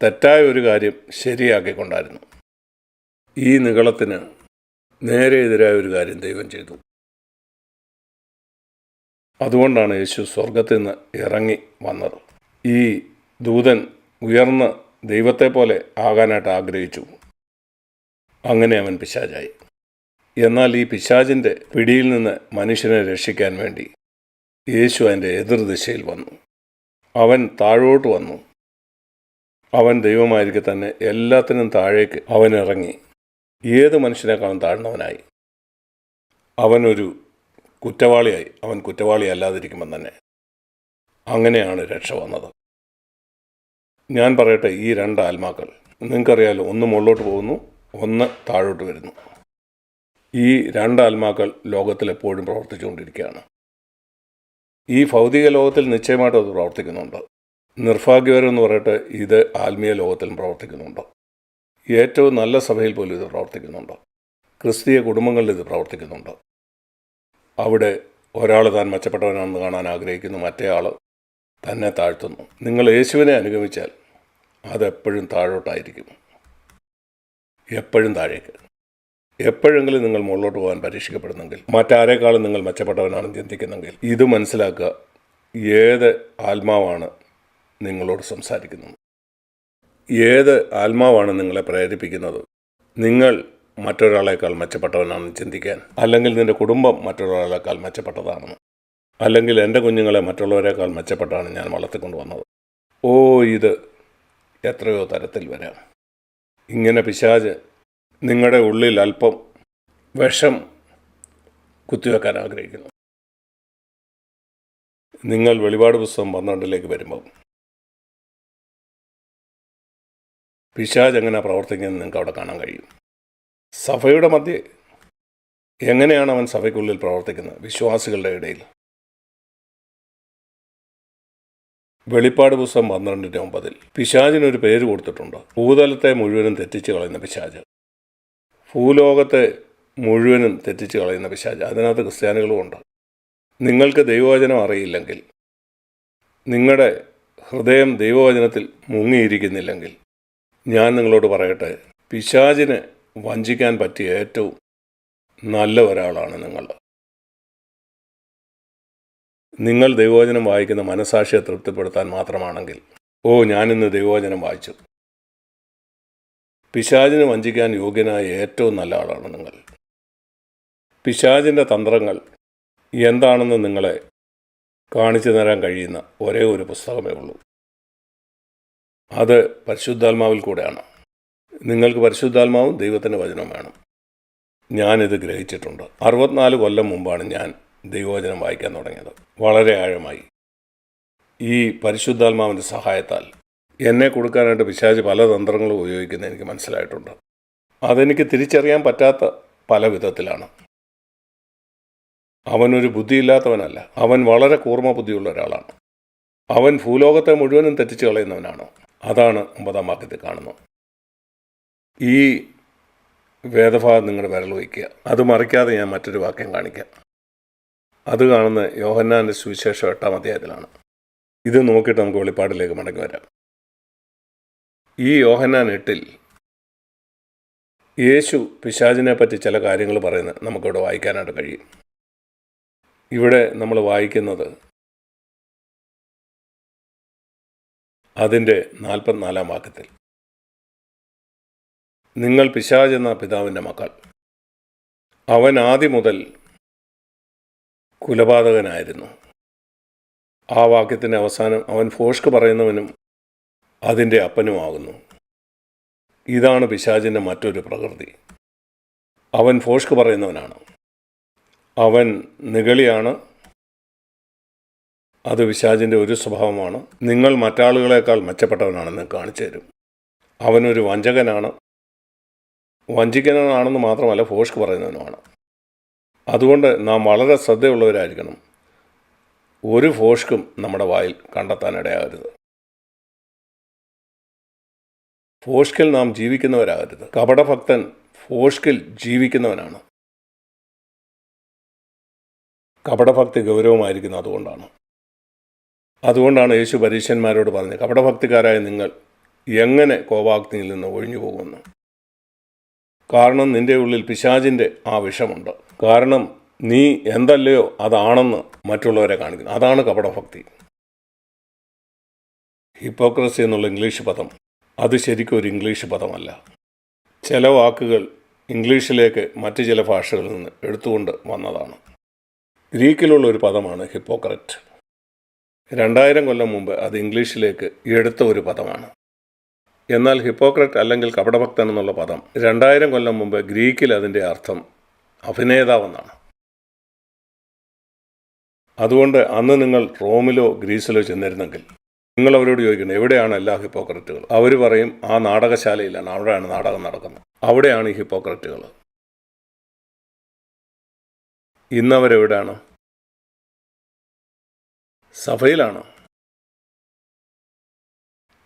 S1: തെറ്റായ ഒരു കാര്യം ശരിയാക്കിക്കൊണ്ടായിരുന്നു. ഈ നിഗളത്തിന് നേരെ എതിരായ ഒരു കാര്യം ദൈവം ചെയ്തു. അതുകൊണ്ടാണ് യേശു സ്വർഗത്തിൽ നിന്ന് ഇറങ്ങി വന്നത്. ഈ ദൂതൻ ഉയർന്ന ദൈവത്തെ പോലെ ആകാനായിട്ട് ആഗ്രഹിച്ചു. അങ്ങനെ അവൻ പിശാചായി. എന്നാൽ ഈ പിശാചിൻ്റെ പിടിയിൽ നിന്ന് മനുഷ്യനെ രക്ഷിക്കാൻ വേണ്ടി യേശു അതിൻ്റെ എതിർദിശയിൽ വന്നു. അവൻ താഴോട്ട് വന്നു. അവൻ ദൈവമായിരിക്കെ തന്നെ എല്ലാത്തിനും താഴേക്ക് അവൻ ഇറങ്ങി. ഏത് മനുഷ്യനേക്കാളും താഴ്ന്നവനായി. അവനൊരു കുറ്റവാളിയായി. അവൻ കുറ്റവാളി അല്ലാതിരിക്കുമ്പം തന്നെ. അങ്ങനെയാണ് രക്ഷ വന്നത്. ഞാൻ പറയട്ടെ, ഈ 2 ആത്മാക്കൾ നിങ്ങൾക്കറിയാലോ, ഒന്ന് മുകളിലോട്ട് പോകുന്നു, ഒന്ന് താഴോട്ട് വരുന്നു. ഈ 2 ആത്മാക്കൾ ലോകത്തിൽ എപ്പോഴും പ്രവർത്തിച്ചുകൊണ്ടിരിക്കുകയാണ്. ഈ ഭൗതിക ലോകത്തിൽ നിശ്ചയമായിട്ടും അത് പ്രവർത്തിക്കുന്നുണ്ട്. നിർഭാഗ്യകരമെന്ന് പറയട്ടെ, ഇത് ആത്മീയ ലോകത്തിലും പ്രവർത്തിക്കുന്നുണ്ട്. ഏറ്റവും നല്ല സഭയിൽ പോലും ഇത് പ്രവർത്തിക്കുന്നുണ്ട്. ക്രിസ്തീയ കുടുംബങ്ങളിൽ ഇത് പ്രവർത്തിക്കുന്നുണ്ട്. അവിടെ ഒരാൾ താൻ മെച്ചപ്പെട്ടവനാണെന്ന് കാണാൻ ആഗ്രഹിക്കുന്നു, മറ്റേ ആൾ തന്നെ താഴ്ത്തുന്നു. നിങ്ങൾ യേശുവിനെ അനുഗമിച്ചാൽ അതെപ്പോഴും താഴോട്ടായിരിക്കും, എപ്പോഴും താഴേക്ക്. എപ്പോഴെങ്കിലും നിങ്ങൾ മുകളിലോട്ട് പോകാൻ പരീക്ഷിക്കപ്പെടുന്നെങ്കിൽ, മറ്റാരേക്കാളും നിങ്ങൾ മെച്ചപ്പെട്ടവനാണെന്ന് ചിന്തിക്കുന്നെങ്കിൽ, ഇത് മനസ്സിലാക്കുക, ഏത് ആത്മാവാണ് നിങ്ങളോട് സംസാരിക്കുന്നത്, ഏത് ആത്മാവാണ് നിങ്ങളെ പ്രേരിപ്പിക്കുന്നത്. നിങ്ങൾ മറ്റൊരാളേക്കാൾ മെച്ചപ്പെട്ടവനാണെന്ന് ചിന്തിക്കാൻ, അല്ലെങ്കിൽ നിൻ്റെ കുടുംബം മറ്റൊരാളേക്കാൾ മെച്ചപ്പെട്ടതാണെന്ന്, അല്ലെങ്കിൽ എൻ്റെ കുഞ്ഞുങ്ങളെ മറ്റുള്ളവരെക്കാൾ മെച്ചപ്പെട്ടാണ് ഞാൻ വളർത്തിക്കൊണ്ട് വന്നത്. ഇത് എത്രയോ തരത്തിൽ വരാം. ഇങ്ങനെ പിശാച് നിങ്ങളുടെ ഉള്ളിൽ അല്പം വിഷം കുത്തിവെക്കാൻ ആഗ്രഹിക്കുന്നു. നിങ്ങൾ വെളിപാട് പുസ്തകം 12 വരുമ്പോൾ പിശാച് എങ്ങനെ പ്രവർത്തിക്കുന്നത് നിങ്ങൾക്ക് അവിടെ കാണാൻ കഴിയും. സഭയുടെ മധ്യേ എങ്ങനെയാണ് അവൻ സഭയ്ക്കുള്ളിൽ പ്രവർത്തിക്കുന്നത്? വിശ്വാസികളുടെ ഇടയിൽ. വെളിപ്പാട് പുസ്തകം 12:9 പിശാചിനൊരു പേര് കൊടുത്തിട്ടുണ്ട്. ഭൂതലത്തെ മുഴുവനും തെറ്റിച്ച് കളയുന്ന പിശാച്, ഭൂലോകത്തെ മുഴുവനും തെറ്റിച്ച് കളയുന്ന പിശാച്. അതിനകത്ത് ക്രിസ്ത്യാനികളുമുണ്ട്. നിങ്ങൾക്ക് ദൈവവചനം അറിയില്ലെങ്കിൽ, നിങ്ങളുടെ ഹൃദയം ദൈവവചനത്തിൽ മുങ്ങിയിരിക്കുന്നില്ലെങ്കിൽ, ഞാൻ നിങ്ങളോട് പറയട്ടെ, പിശാചിനെ വഞ്ചിക്കാൻ പറ്റിയ ഏറ്റവും നല്ല ഒരാളാണ് നിങ്ങൾ. നിങ്ങൾ ദൈവവചനം വായിക്കുന്ന മനസാക്ഷിയെ തൃപ്തിപ്പെടുത്താൻ മാത്രമാണെങ്കിൽ, ഞാനിന്ന് ദൈവവചനം വായിച്ചു. പിശാചിനെ വഞ്ചിക്കാൻ യോഗ്യനായ ഏറ്റവും നല്ല ആളാണ് നിങ്ങൾ. പിശാചിൻ്റെ തന്ത്രങ്ങൾ എന്താണെന്ന് നിങ്ങളെ കാണിച്ചു തരാൻ കഴിയുന്ന ഒരേ ഒരു പുസ്തകമേ ഉള്ളൂ. അത് പരിശുദ്ധാത്മാവിൽ കൂടെയാണ്. നിങ്ങൾക്ക് പരിശുദ്ധാത്മാവും ദൈവത്തിൻ്റെ വചനവും വേണം. ഞാനിത് ഗ്രഹിച്ചിട്ടുണ്ട്. 64 കൊല്ലം മുമ്പാണ് ഞാൻ ദൈവവചനം വായിക്കാൻ തുടങ്ങിയത്. വളരെ ആഴമായി. ഈ പരിശുദ്ധാത്മാവിൻ്റെ സഹായത്താൽ എന്നെ കൊടുക്കാനായിട്ട് പിശാച് പല തന്ത്രങ്ങളും ഉപയോഗിക്കുന്നത് എനിക്ക് മനസ്സിലായിട്ടുണ്ട്. അതെനിക്ക് തിരിച്ചറിയാൻ പറ്റാത്ത പല വിധത്തിലാണ്. അവനൊരു ബുദ്ധിയില്ലാത്തവനല്ല. അവൻ വളരെ കൂർമ്മ ബുദ്ധിയുള്ള ഒരാളാണ്. അവൻ ഭൂലോകത്തെ മുഴുവനും തെറ്റിച്ച് കളയുന്നവനാണ്. അതാണ് 9-ാം വാക്യത്തിൽ കാണുന്നത്. ഈ വേദഭാഗം നിങ്ങളുടെ വിരൽ വയ്ക്കുക. അത് മറിക്കാതെ ഞാൻ മറ്റൊരു വാക്യം കാണിക്കാം. അത് കാണുന്ന യോഹന്നാൻ്റെ സുവിശേഷം 8-ാം അധ്യായത്തിലാണ്. ഇത് നോക്കിയിട്ട് നമുക്ക് വെളിപ്പാടിലേക്ക് മടങ്ങി വരാം. ഈ യോഹന്നാൻ 8-ൽ യേശു പിശാചിനെ പറ്റി ചില കാര്യങ്ങൾ പറയുന്നത് നമുക്കിവിടെ വായിക്കാനായിട്ട് കഴിയും. ഇവിടെ നമ്മൾ വായിക്കുന്നത് അതിൻ്റെ 44-ാം വാക്യത്തിൽ, നിങ്ങൾ പിശാചെന്ന പിതാവിൻ്റെ മക്കൾ. അവൻ ആദ്യം മുതൽ കുലപാതകനായിരുന്നു. ആ വാക്യത്തിൻ്റെ അവസാനം അവൻ ഭോഷ്ക് പറയുന്നവനും അതിൻ്റെ അപ്പനുമാകുന്നു. ഇതാണ് പിശാചിൻ്റെ മറ്റൊരു പ്രകൃതി. അവൻ ഭോഷ്ക് പറയുന്നവനാണ്, അവൻ നിഗളിയാണ്. അത് പിശാചിൻ്റെ ഒരു സ്വഭാവമാണ്. നിങ്ങൾ മറ്റാളുകളെക്കാൾ മെച്ചപ്പെട്ടവനാണെന്ന് കാണിച്ചു തരും. അവനൊരു വഞ്ചകനാണ്. വഞ്ചിക്കുന്നവനാണെന്ന് മാത്രമല്ല, ഭോഷ്ക് പറയുന്നവനുമാണ്. അതുകൊണ്ട് നാം വളരെ ശ്രദ്ധയുള്ളവരായിരിക്കണം. ഒരു ഭോഷ്കും നമ്മുടെ വായിൽ കണ്ടെത്താനിടയാകരുത്. ഭോഷ്കിൽ നാം ജീവിക്കുന്നവരാകരുത്. കപടഭക്തൻ ഭോഷ്കിൽ ജീവിക്കുന്നവനാണ്. കപടഭക്തി ഗൗരവമായിരിക്കുന്നത് അതുകൊണ്ടാണ് യേശു പരീശന്മാരോട് പറഞ്ഞത്, കപടഭക്തിക്കാരായ നിങ്ങൾ എങ്ങനെ കോപാഗ്നിയിൽ നിന്ന് ഒഴിഞ്ഞു പോകുമെന്ന്. കാരണം നിന്റെ ഉള്ളിൽ പിശാചിൻ്റെ ആ വിഷമുണ്ട്. കാരണം നീ എന്തല്ലയോ അതാണെന്ന് മറ്റുള്ളവരെ കാണിക്കുന്നു. അതാണ് കപടഭക്തി. ഹിപ്പോക്രസി എന്നുള്ള ഇംഗ്ലീഷ് പദം, അത് ശരിക്കും ഒരു ഇംഗ്ലീഷ് പദമല്ല. ചില വാക്കുകൾ ഇംഗ്ലീഷിലേക്ക് മറ്റ് ചില ഭാഷകളിൽ നിന്ന് എടുത്തുകൊണ്ട് വന്നതാണ്. ഗ്രീക്കിലുള്ള ഒരു പദമാണ് ഹിപ്പോക്രറ്റ്. 2000 കൊല്ലം മുമ്പ് അത് ഇംഗ്ലീഷിലേക്ക് എടുത്ത ഒരു പദമാണ്. എന്നാൽ ഹിപ്പോക്രറ്റ് അല്ലെങ്കിൽ കപടഭക്തൻ എന്നുള്ള പദം 2000 കൊല്ലം മുമ്പ് ഗ്രീക്കിൽ അതിൻ്റെ അർത്ഥം അഭിനേതാവെന്നാണ്. അതുകൊണ്ട് അന്ന് നിങ്ങൾ റോമിലോ ഗ്രീസിലോ ചെന്നിരുന്നെങ്കിൽ നിങ്ങൾ അവരോട് ചോദിക്കണം, എവിടെയാണ് എല്ലാ ഹിപ്പോക്രറ്റുകൾ? അവർ പറയും, ആ നാടകശാലയിലാണ്, അവിടെയാണ് നാടകം നടക്കുന്നത്, അവിടെയാണ് ഈ ഹിപ്പോക്രറ്റുകൾ. ഇന്നവരെവിടെയാണ്? സഭയിലാണ്.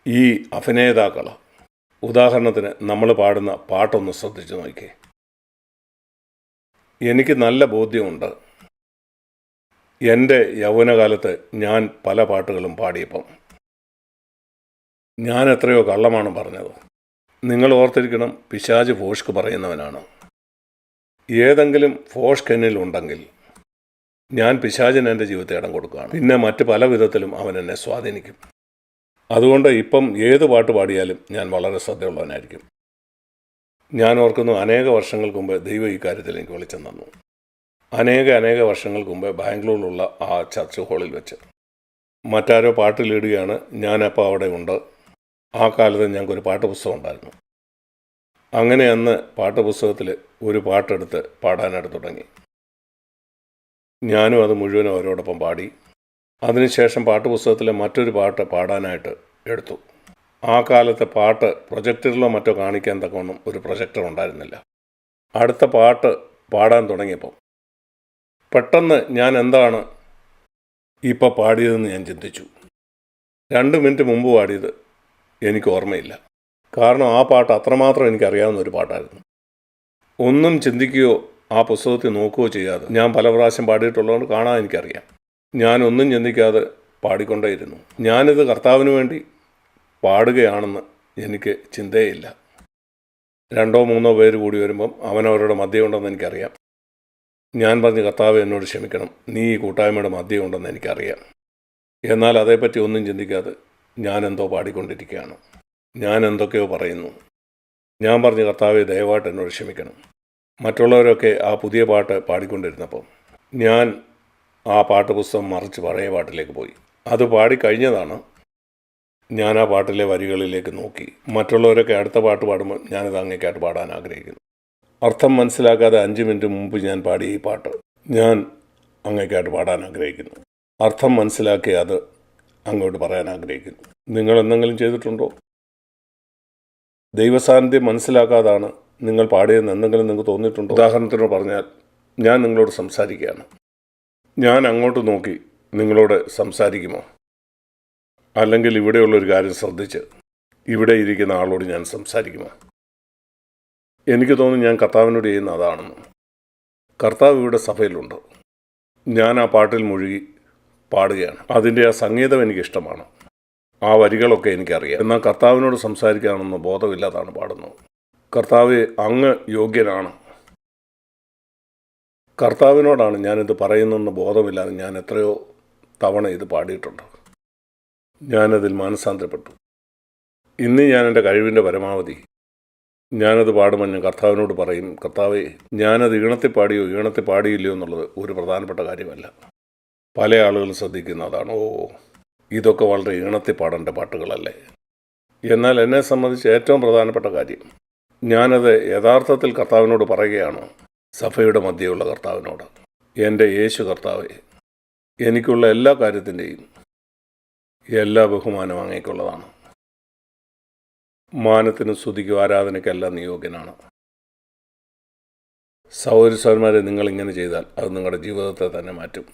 S1: ഈ അഭിനേതാക്കൾ, ഉദാഹരണത്തിന് നമ്മൾ പാടുന്ന പാട്ടൊന്ന് ശ്രദ്ധിച്ചു നോക്കിയേ. എനിക്ക് നല്ല ബോധ്യമുണ്ട്, എൻ്റെ യൗവനകാലത്ത് ഞാൻ പല പാട്ടുകളും പാടിയപ്പം ഞാൻ എത്രയോ കള്ളമാണ് പറഞ്ഞത്. നിങ്ങൾ ഓർത്തിരിക്കണം, പിശാച് ഭോഷ്ക് പറയുന്നവനാണ്. ഏതെങ്കിലും ഭോഷ്ക് എന്നിൽ ഉണ്ടെങ്കിൽ ഞാൻ പിശാചിന് എൻ്റെ ജീവിതത്തെ ഇടം കൊടുക്കുകയാണ്. പിന്നെ മറ്റ് പല വിധത്തിലും അവൻ എന്നെ സ്വാധീനിക്കും. അതുകൊണ്ട് ഇപ്പം ഏത് പാട്ട് പാടിയാലും ഞാൻ വളരെ ശ്രദ്ധയുള്ളവനായിരിക്കും. ഞാൻ ഓർക്കുന്നു, അനേക വർഷങ്ങൾക്ക് മുമ്പ് ദൈവം ഈ കാര്യത്തിൽ എനിക്ക് വെളിച്ചം തന്നു. അനേക വർഷങ്ങൾക്ക് മുമ്പ് ബാംഗ്ലൂരിലുള്ള ആ ചർച്ച് ഹാളിൽ വെച്ച് മറ്റാരോ പാട്ടിലിടുകയാണ്. ഞാനപ്പോൾ അവിടെ ഉണ്ട്. ആ കാലത്ത് ഞങ്ങൾക്കൊരു പാട്ടുപുസ്തകം ഉണ്ടായിരുന്നു. അങ്ങനെ അന്ന് പാട്ടുപുസ്തകത്തിൽ ഒരു പാട്ടെടുത്ത് പാടാനായിട്ട് തുടങ്ങി. ഞാനും അത് മുഴുവനും അവരോടൊപ്പം പാടി. അതിനുശേഷം പാട്ടുപുസ്തകത്തിലെ മറ്റൊരു പാട്ട് പാടാനായിട്ട് എടുത്തു. ആ കാലത്തെ പാട്ട് പ്രൊജക്ടറിലോ മറ്റോ കാണിക്കാൻ തക്കവണ്ണം ഒരു പ്രൊജക്ടർ ഉണ്ടായിരുന്നില്ല. അടുത്ത പാട്ട് പാടാൻ തുടങ്ങിയപ്പോൾ പെട്ടെന്ന് ഞാൻ എന്താണ് ഇപ്പോൾ പാടിയതെന്ന് ഞാൻ ചിന്തിച്ചു. 2 മിനിറ്റ് മുമ്പ് പാടിയത് എനിക്ക് ഓർമ്മയില്ല. കാരണം ആ പാട്ട് അത്രമാത്രം എനിക്കറിയാവുന്ന ഒരു പാട്ടായിരുന്നു. ഒന്നും ചിന്തിക്കുകയോ ആ പുസ്തകത്തിൽ നോക്കുകയോ ചെയ്യാതെ ഞാൻ പല പ്രാവശ്യം പാടിയിട്ടുള്ളതുകൊണ്ട് കാണാൻ എനിക്കറിയാം. ഞാനൊന്നും ചിന്തിക്കാതെ പാടിക്കൊണ്ടേയിരുന്നു. ഞാനിത് കർത്താവിന് വേണ്ടി പാടുകയാണെന്ന് എനിക്ക് ചിന്തയില്ല. 2-3 പേര് കൂടി വരുമ്പം അവനവരുടെ മദ്യമുണ്ടെന്ന് എനിക്കറിയാം. ഞാൻ പറഞ്ഞു, കർത്താവ് എന്നോട് ക്ഷമിക്കണം, നീ ഈ കൂട്ടായ്മയുടെ മദ്യമുണ്ടെന്ന് എനിക്കറിയാം. എന്നാൽ അതേപ്പറ്റി ഒന്നും ചിന്തിക്കാതെ ഞാനെന്തോ പാടിക്കൊണ്ടിരിക്കുകയാണ്. ഞാൻ എന്തൊക്കെയോ പറയുന്നു. ഞാൻ പറഞ്ഞു, കർത്താവെ ദയവായിട്ട് എന്നോട് ക്ഷമിക്കണം. മറ്റുള്ളവരൊക്കെ ആ പുതിയ പാട്ട് പാടിക്കൊണ്ടിരുന്നപ്പം ഞാൻ ആ പാട്ടുപുസ്തകം മറിച്ച് പഴയ പാട്ടിലേക്ക് പോയി. അത് പാടിക്കഴിഞ്ഞതാണ്. ഞാൻ ആ പാട്ടിലെ വരികളിലേക്ക് നോക്കി. മറ്റുള്ളവരൊക്കെ അടുത്ത പാട്ട് പാടുമ്പോൾ ഞാനത് അങ്ങേക്കായിട്ട് പാടാൻ ആഗ്രഹിക്കുന്നു. അർത്ഥം മനസ്സിലാക്കാതെ 5 മിനിറ്റ് മുമ്പ് ഞാൻ പാടിയ ഈ പാട്ട് ഞാൻ അങ്ങേക്കായിട്ട് പാടാൻ ആഗ്രഹിക്കുന്നു. അർത്ഥം മനസ്സിലാക്കി അത് അങ്ങോട്ട് പറയാൻ ആഗ്രഹിക്കുന്നു. നിങ്ങൾ എന്തെങ്കിലും ചെയ്തിട്ടുണ്ടോ? ദൈവസാന്നിധ്യം മനസ്സിലാക്കാതാണ് നിങ്ങൾ പാടിയതെന്ന് എന്തെങ്കിലും നിങ്ങൾക്ക് തോന്നിയിട്ടുണ്ടോ? ഉദാഹരണത്തിന് പറഞ്ഞാൽ, ഞാൻ നിങ്ങളോട് സംസാരിക്കുകയാണ്. ഞാൻ അങ്ങോട്ട് നോക്കി നിങ്ങളോട് സംസാരിക്കുമോ? അല്ലെങ്കിൽ ഇവിടെയുള്ളൊരു കാര്യം ശ്രദ്ധിച്ച് ഇവിടെ ഇരിക്കുന്ന ആളോട് ഞാൻ സംസാരിക്കുമോ? എനിക്ക് തോന്നുന്നു ഞാൻ കർത്താവിനോട് ചെയ്യുന്ന അതാണെന്ന്. കർത്താവ് ഇവിടെ സഭയിലുണ്ട്. ഞാൻ ആ പാട്ടിൽ മുഴുകി പാടുകയാണ്. അതിൻ്റെ ആ സംഗീതം എനിക്കിഷ്ടമാണ്. ആ വരികളൊക്കെ എനിക്കറിയാം. എന്നാൽ കർത്താവിനോട് സംസാരിക്കുകയാണെന്ന് ബോധമില്ലാതാണ് പാടുന്നത്. കർത്താവെ, അങ്ങ് യോഗ്യനാണ്. കർത്താവിനോടാണ് ഞാനിത് പറയുന്നെന്ന് ബോധമില്ലാതെ ഞാൻ എത്രയോ തവണ ഇത് പാടിയിട്ടുണ്ട്. ഞാനതിൽ മാനസാന്തരപ്പെട്ടു. ഇന്ന് ഞാൻ എൻ്റെ കഴിവിൻ്റെ പരമാവധി ഞാനത് പാടുമ്പോൾ ഞാൻ കർത്താവിനോട് പറയും, കർത്താവേ, ഞാനത് ഈണത്തിൽ പാടിയോ ഈണത്തിൽ പാടിയില്ലയോ എന്നുള്ളത് ഒരു പ്രധാനപ്പെട്ട കാര്യമല്ല. പല ആളുകളും ശ്രദ്ധിക്കുന്ന അതാണ്, ഇതൊക്കെ വളരെ ഈണത്തിൽ പാടേണ്ട പാട്ടുകളല്ലേ. എന്നാൽ എന്നെ സംബന്ധിച്ച് ഏറ്റവും പ്രധാനപ്പെട്ട കാര്യം, ഞാനത് യഥാർത്ഥത്തിൽ കർത്താവിനോട് പറയുകയാണ്, സഭയുടെ മധ്യയുള്ള കർത്താവിനോട്. എൻ്റെ യേശു കർത്താവേ, എനിക്കുള്ള എല്ലാ കാര്യത്തിൻ്റെയും എല്ലാ ബഹുമാനവും അങ്ങേക്കുള്ളതാണ്. മാനത്തിനും സ്തുതിക്കും ആരാധനയ്ക്കെല്ലാം നിയോഗ്യനാണ്. സഹോദരന്മാരെ, നിങ്ങളിങ്ങനെ ചെയ്താൽ അത് നിങ്ങളുടെ ജീവിതത്തെ തന്നെ മാറ്റും.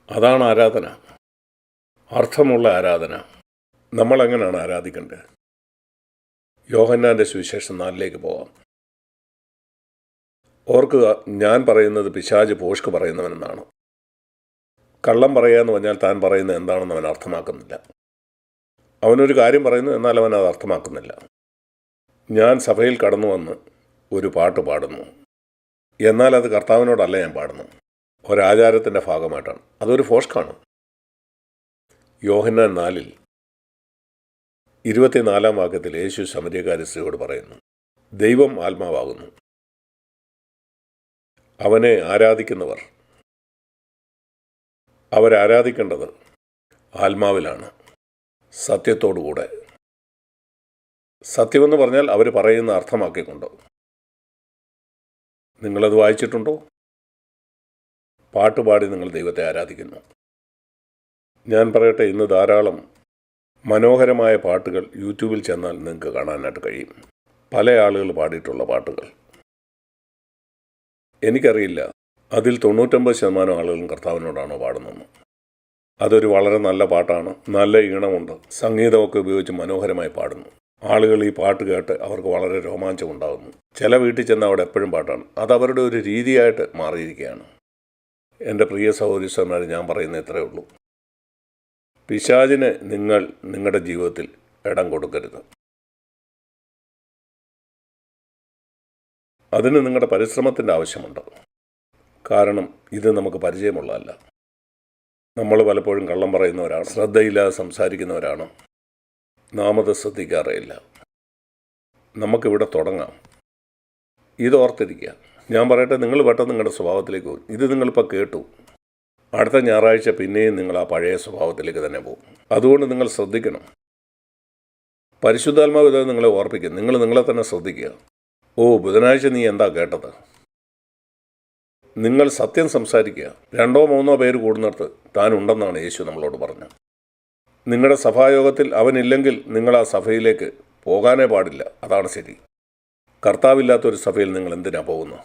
S1: അതാണ് ആരാധന, അർത്ഥമുള്ള ആരാധന. നമ്മളെങ്ങനെയാണ് ആരാധിക്കേണ്ടത്? യോഹന്നാൻ്റെ സുവിശേഷം 4 പോകാം. ഓർക്കുക, ഞാൻ പറയുന്നത് പിശാച് ഭോഷ്ക് പറയുന്നവനെന്നാണ്. കള്ളം പറയാന്ന് പറഞ്ഞാൽ താൻ പറയുന്നത് എന്താണെന്ന് അവൻ അർത്ഥമാക്കുന്നില്ല. അവനൊരു കാര്യം പറയുന്നു, എന്നാൽ അവൻ അത് അർത്ഥമാക്കുന്നില്ല. ഞാൻ സഭയിൽ കടന്നു വന്ന് ഒരു പാട്ട് പാടുന്നു, എന്നാൽ അത് കർത്താവിനോടല്ല ഞാൻ പാടുന്നു, ഒരാചാരത്തിൻ്റെ ഭാഗമായിട്ടാണ്. അതൊരു ഭോഷ്കാണ്. യോഹന്നാൻ 4:24 യേശു ശമര്യക്കാരി സ്ത്രീയോട് പറയുന്നു, ദൈവം ആത്മാവാകുന്നു. അവനെ ആരാധിക്കുന്നവർ അവരാരാധിക്കേണ്ടത് ആത്മാവിലാണ്, സത്യത്തോടുകൂടെ. സത്യമെന്ന് പറഞ്ഞാൽ അവർ പറയുന്ന അർത്ഥമാക്കിക്കൊണ്ട്. നിങ്ങളത് വായിച്ചിട്ടുണ്ടോ? പാട്ടുപാടി നിങ്ങൾ ദൈവത്തെ ആരാധിക്കുന്നു. ഞാൻ പറയട്ടെ, ഇന്ന് ധാരാളം മനോഹരമായ പാട്ടുകൾ യൂട്യൂബിൽ ചെന്നാൽ നിങ്ങൾക്ക് കാണാനായിട്ട് കഴിയും. പല ആളുകൾ പാടിയിട്ടുള്ള പാട്ടുകൾ. എനിക്കറിയില്ല അതിൽ 99% ആളുകളും കർത്താവിനോടാണോ പാടുന്നത്. അതൊരു വളരെ നല്ല പാട്ടാണ്, നല്ല ഈണമുണ്ട്, സംഗീതമൊക്കെ ഉപയോഗിച്ച് മനോഹരമായി പാടുന്നു. ആളുകൾ ഈ പാട്ട് കേട്ട് അവർക്ക് വളരെ രോമാഞ്ചം ഉണ്ടാകുന്നു. ചില വീട്ടിൽ ചെന്ന് അവിടെ എപ്പോഴും പാട്ടാണ്. അതവരുടെ ഒരു രീതിയായിട്ട് മാറിയിരിക്കുകയാണ്. എൻ്റെ പ്രിയ സഹോദരന്മാരെ, ഞാൻ പറയുന്നത് ഇത്രയേ ഉള്ളൂ. പിശാചിന് നിങ്ങൾ നിങ്ങളുടെ ജീവിതത്തിൽ ഇടം കൊടുക്കരുത്. അതിന് നിങ്ങളുടെ പരിശ്രമത്തിൻ്റെ ആവശ്യമുണ്ട്. കാരണം ഇത് നമുക്ക് പരിചയമുള്ളതല്ല. നമ്മൾ പലപ്പോഴും കള്ളം പറയുന്നവരാണ്, ശ്രദ്ധയില്ലാതെ സംസാരിക്കുന്നവരാണ്, നാം അത് ശ്രദ്ധിക്കാറേയില്ല. നമുക്കിവിടെ തുടങ്ങാം. ഇതോർത്തിരിക്കുക. ഞാൻ പറയട്ടെ, നിങ്ങൾ പെട്ടെന്ന് നിങ്ങളുടെ സ്വഭാവത്തിലേക്ക് പോകും. ഇത് നിങ്ങളിപ്പോൾ കേട്ടു, അടുത്ത ഞായറാഴ്ച പിന്നെയും നിങ്ങൾ ആ പഴയ സ്വഭാവത്തിലേക്ക് തന്നെ പോകും. അതുകൊണ്ട് നിങ്ങൾ ശ്രദ്ധിക്കണം. പരിശുദ്ധാത്മാവ് ഇത് നിങ്ങളെ ഓർപ്പിക്കും. നിങ്ങൾ നിങ്ങളെ തന്നെ ശ്രദ്ധിക്കുക. ബുധനാഴ്ച നീ എന്താ കേട്ടത്? നിങ്ങൾ സത്യം സംസാരിക്കുക. 2-3 പേര് കൂടുന്നിടത്ത് താൻ ഉണ്ടെന്നാണ് യേശു നമ്മളോട് പറഞ്ഞത്. നിങ്ങളുടെ സഭായോഗത്തിൽ അവനില്ലെങ്കിൽ നിങ്ങൾ ആ സഭയിലേക്ക് പോകാനേ പാടില്ല. അതാണ് ശരി. കർത്താവില്ലാത്തൊരു സഭയിൽ നിങ്ങൾ എന്തിനാ പോകുന്നത്?